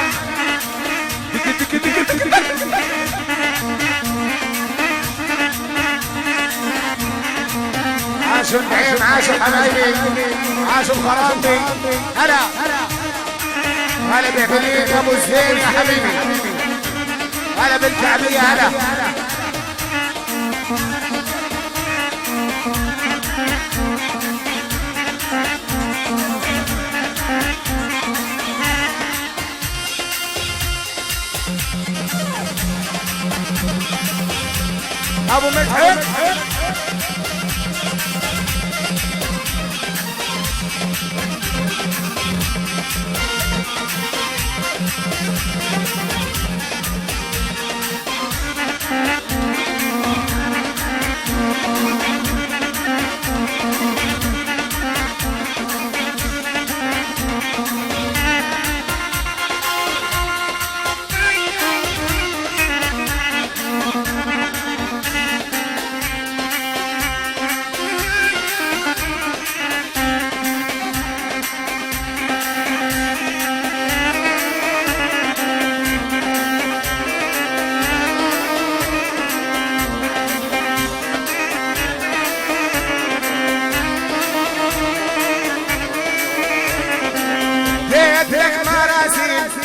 عاشوا النعيم عاشوا حبايبي عاشوا الخرابي هلا هلا بيك ابو زين يا حبيبي هلا بالكعبية هلا ابو مدحت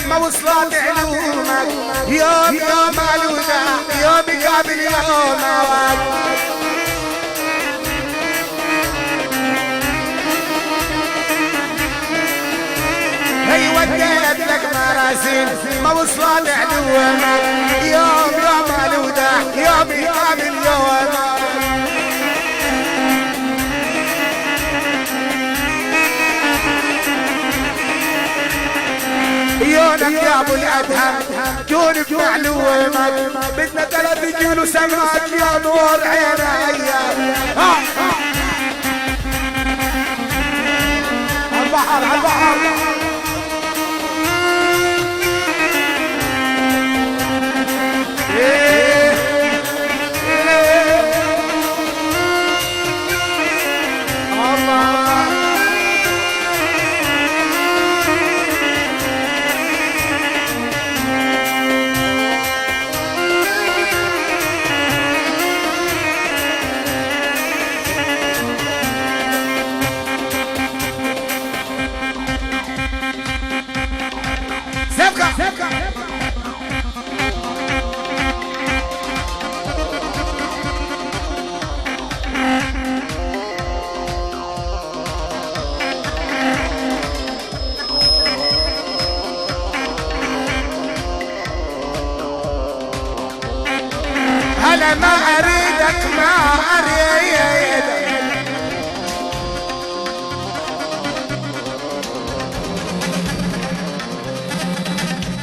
ما وصلت علومك يوم يوم علونا يوم قابل يومك هي وديت لك مراسيل ما وصلت علومك يوم يوم علونا يوم قابل يومك يونك يا ابو الادهم كون بمعلومك بدنا 3 كيلو سمك يا نور عيني عالبحر عالبحر هلا ما اريدك ما اريدك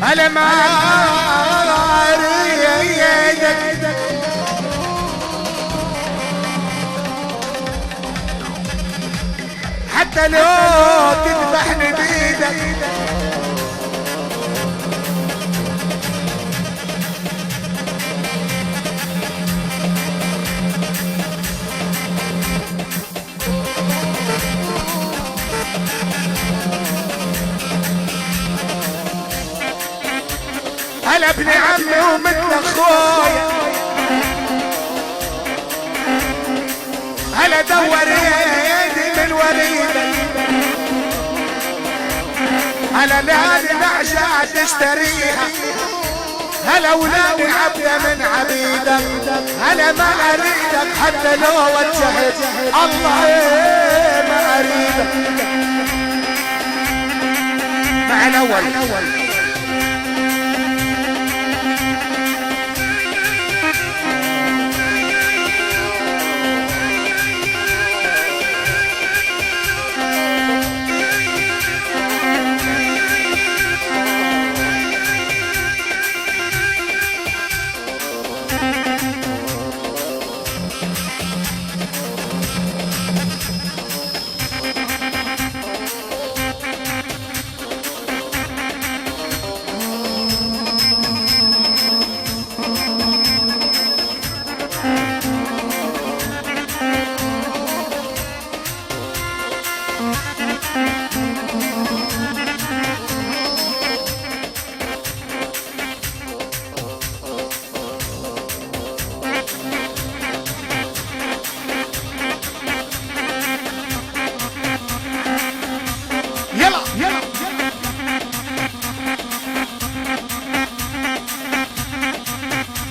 هلا ما اريدك حتى لو تذبحني بيدك هلا ابن عمي ومثل اخويا هلا دور يدي من وريدك هلا لهذه العشاء تشتريها هلا ولاني عبدة من عبيدك، انا ما اريدك حتى لو وجهت الله ما اريدك. مع الاول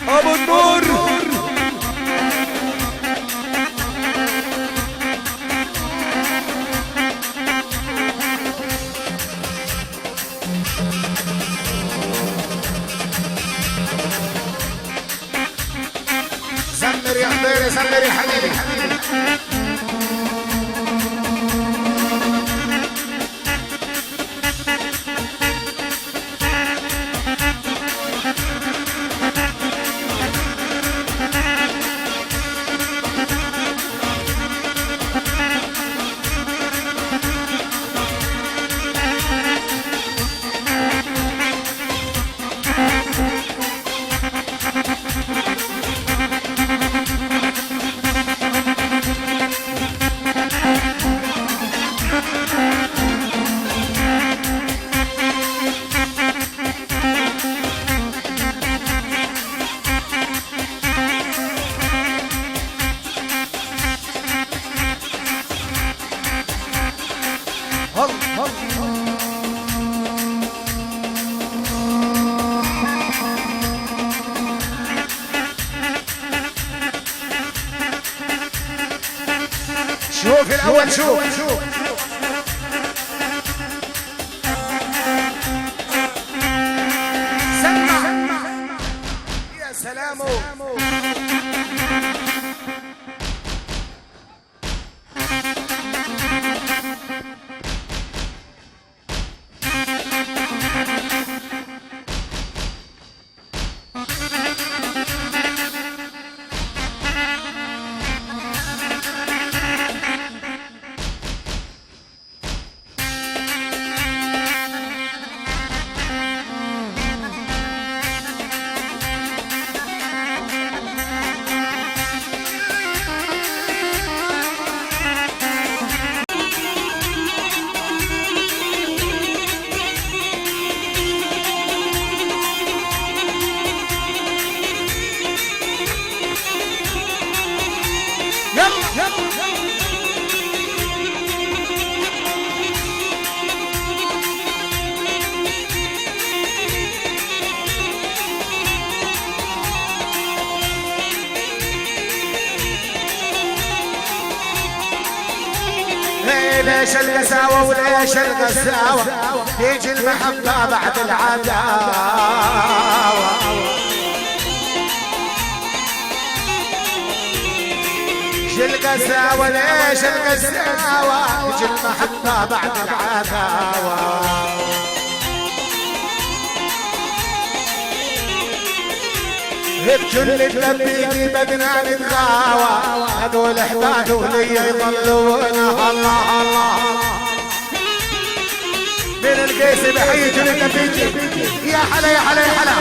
ابو النور سمر يا حبيبي، سمر يا حبيبي. شوف الاول شوف سمع يا سلام. ليش القساوة وليش القساوة تيجي المحبة بعد العداوة. ليش القساوة ليش القساوة تيجي المحبة بعد العداوة. بكل تلبيكي بدنا نتغاوى هذول احباب ولي يضلونا الله الله. من القيس بحيي جل تلبيكي يا حلا يا حلا يا حلا.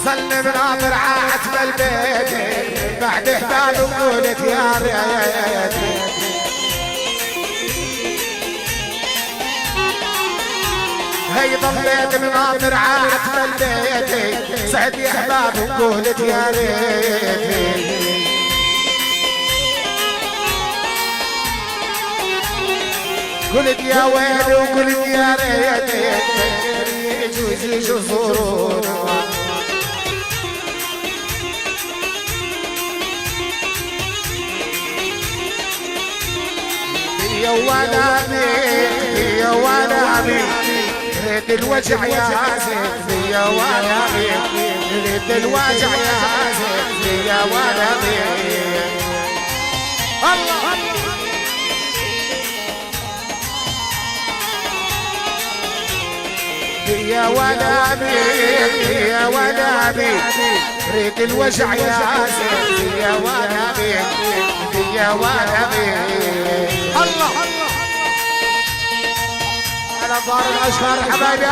صلي بناظر عتب البيت بعد احباب وقولت يا ريت هي ضليت بناظر عتب البيت سعد يا احباب وقولت يا ريت قلت يا ويلي وقلت يا ريت يجوا يزورونا يا ونامي يا ونامي ريت الوجع يا زين يا ونامي ريت الوجع يا زين يا ونامي الله يا ونامي يا ونامي ريت الوجع يا زين يا ونامي يا ونامي الله على دار الاشهر حبايبي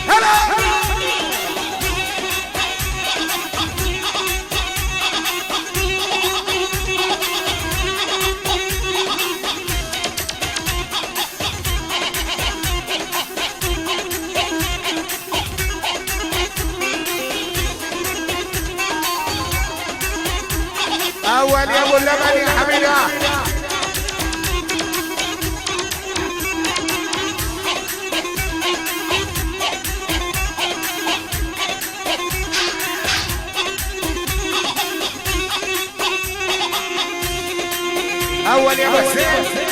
هلا اول يا ابو اللبن يا حبيبي اول يا ابو حسين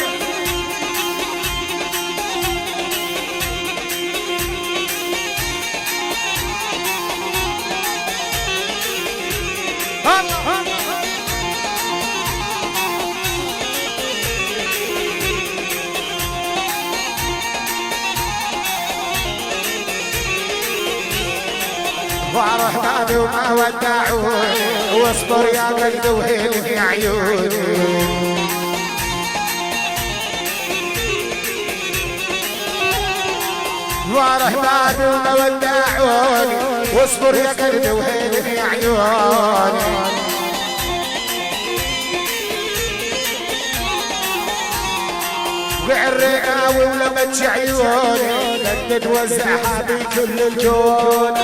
فرحاني وما ودعوني واصبر يا قلب وهيني عيوني فرحاني وما ودعوني واصبر يا قلب وهيني عيوني بعرقاوي ولمتش عيوني لن تتوزعها بكل الكون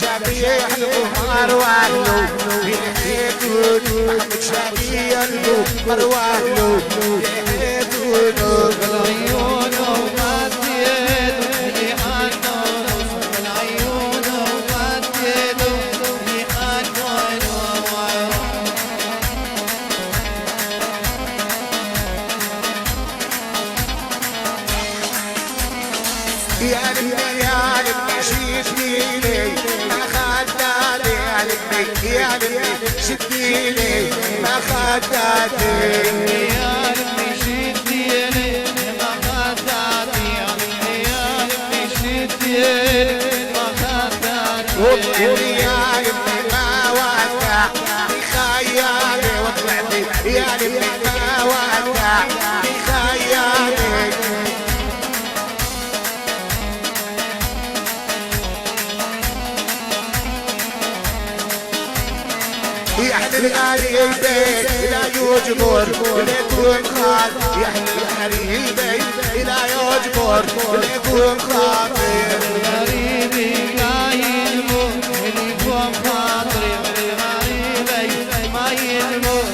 شابيه القمر واهله يحيدون محمد شابيه القمر واهله يحيدون العيون وما تيدو اللي عنه العيون وما تيدو اللي عنه يا ربي يا ربي شديني ما خداتي يا ربي يا ربي شديني ما خداتي يا ربي شديني ما خداتي يا ربي شديني ما خداتي وطلعي يا ربي ما ودع بخيالي وطلعتي يا ربي ما ودع بخيالي يعني الغريبين لا يجبر ليكون خال، يعني الغريبين لا يجبر ليكون خاطر. غريبي لا يجبر ليكون خاطري، الغريبي ما يجبر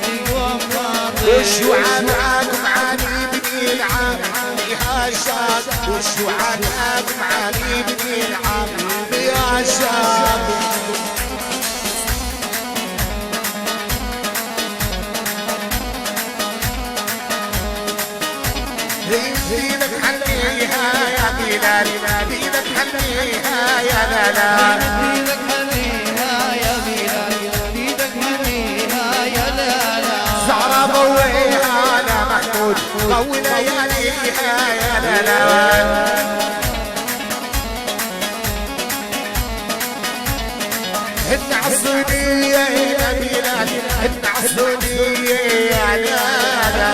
ليكون خاطري. والشوعة معاكم علي بن العام يا الشاب، والشوعة معاكم علي بن العام يا الشاب. بيدك حنيها يا بلال، بيدك حنيها يا لالا، بيدك حنيها يا بلال، بيدك حنيها يا لالا. زهرة ضويها يا محمود، ضوي لياليها يا لالا. هن عالصينية يا بلال، هن عالصينية يا لالا،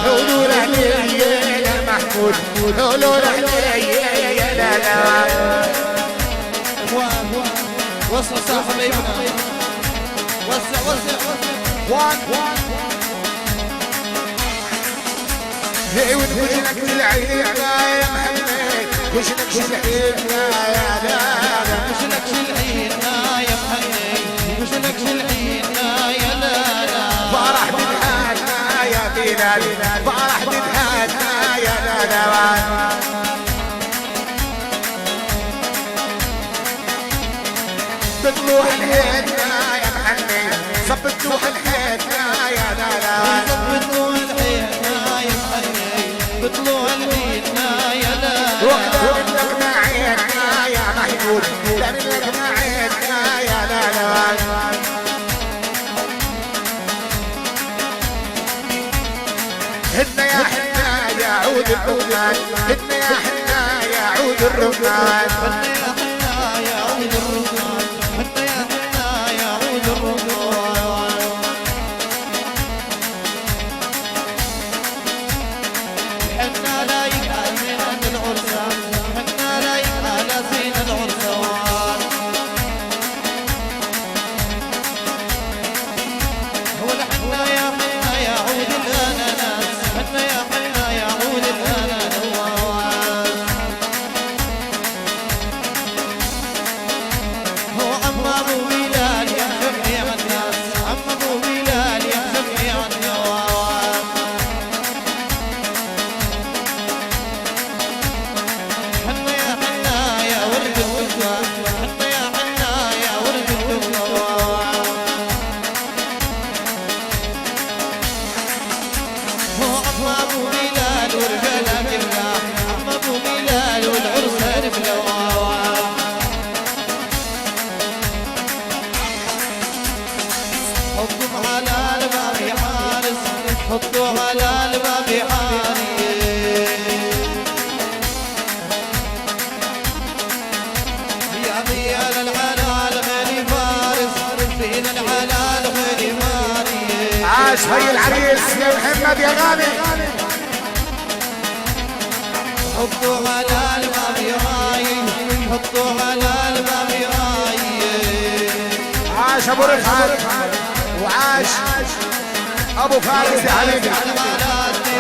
قولوا لحلي يا لالا. وصل صاحبي وسع وسع وسع. هي وجهك العين يا محمد، وجهك العين يا لالا، وجهك العين يا محمد، وجهك العين يا لالا. فرح بالهنا يا بلال، فرح بالهنا يا لالا. بتروح الحيتنا يا محمد، صبتروح الحيتنا يا لالا، بتروح الحيتنا يا محمد، بتروح الحيتنا يا لالا. وقدر منك معيتنا يا محمود، قدر منك معيتنا يا لالا. هدنا يا حنا يا عود الرمان، هدنا يا حنا يا عود الرمان، هدنا يا حنا يا عود الرمان، هدنا يا حنا يا عود الرمان. حنا لا يقال من العرسان، حنا لا يقال زين العرسان. هو الحنا يا حنا يا عود الاناناس، حنا يا حنا يا عود الاناناس. هو عم ابو بلال يحكمني عن الناس، عم ابو بلال يحكمني عن الناس. حنا يا حنا يا ورد الدكان، حنا يا حنا يا ورد الدكان. هو عم ابو بلال ورجاله كلها، عم ابو بلال والعرسان بلوان. حطوا على الباب حارس، حطوا على الباب حارس. يا ريال الحلال غير فارس، فينا الحلال غير فارس. عاش هي العريس يا محمد يا غالي. حطوا على الباب راي، حطوا على الباب راي. عاش ابو رفعت وعاش ابو فارس يا حبيبي،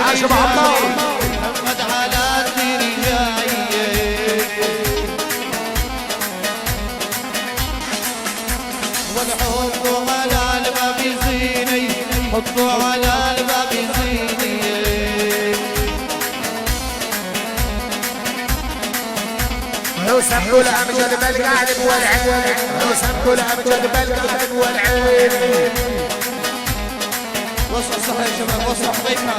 عاش ابو عطار. محمد على الدين جاي. والحطوا على الباب زيني، حطوا على الباب زيني. وسبوا الامجد بالقالب والعين، وسبوا الامجد بالقالب والعين. وصل صح يا شباب، وصل حبيبنا.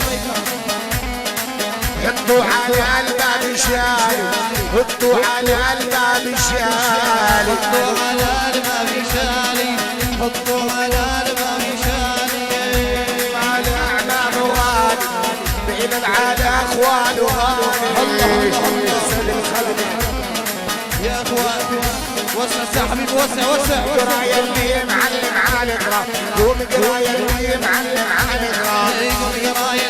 حطوا على الباب شاي، حطوا على الباب شاي، حطوا على الباب شالي، حطوا على الباب شالي. على اعلام غالي بين العادة اخوان وغالي. الله يا اخوان، وسع ساعة حبيبي، وسع وسع. قراية اللي معلم على الغرام، قوم قراية اللي معلم على الغرام. قراية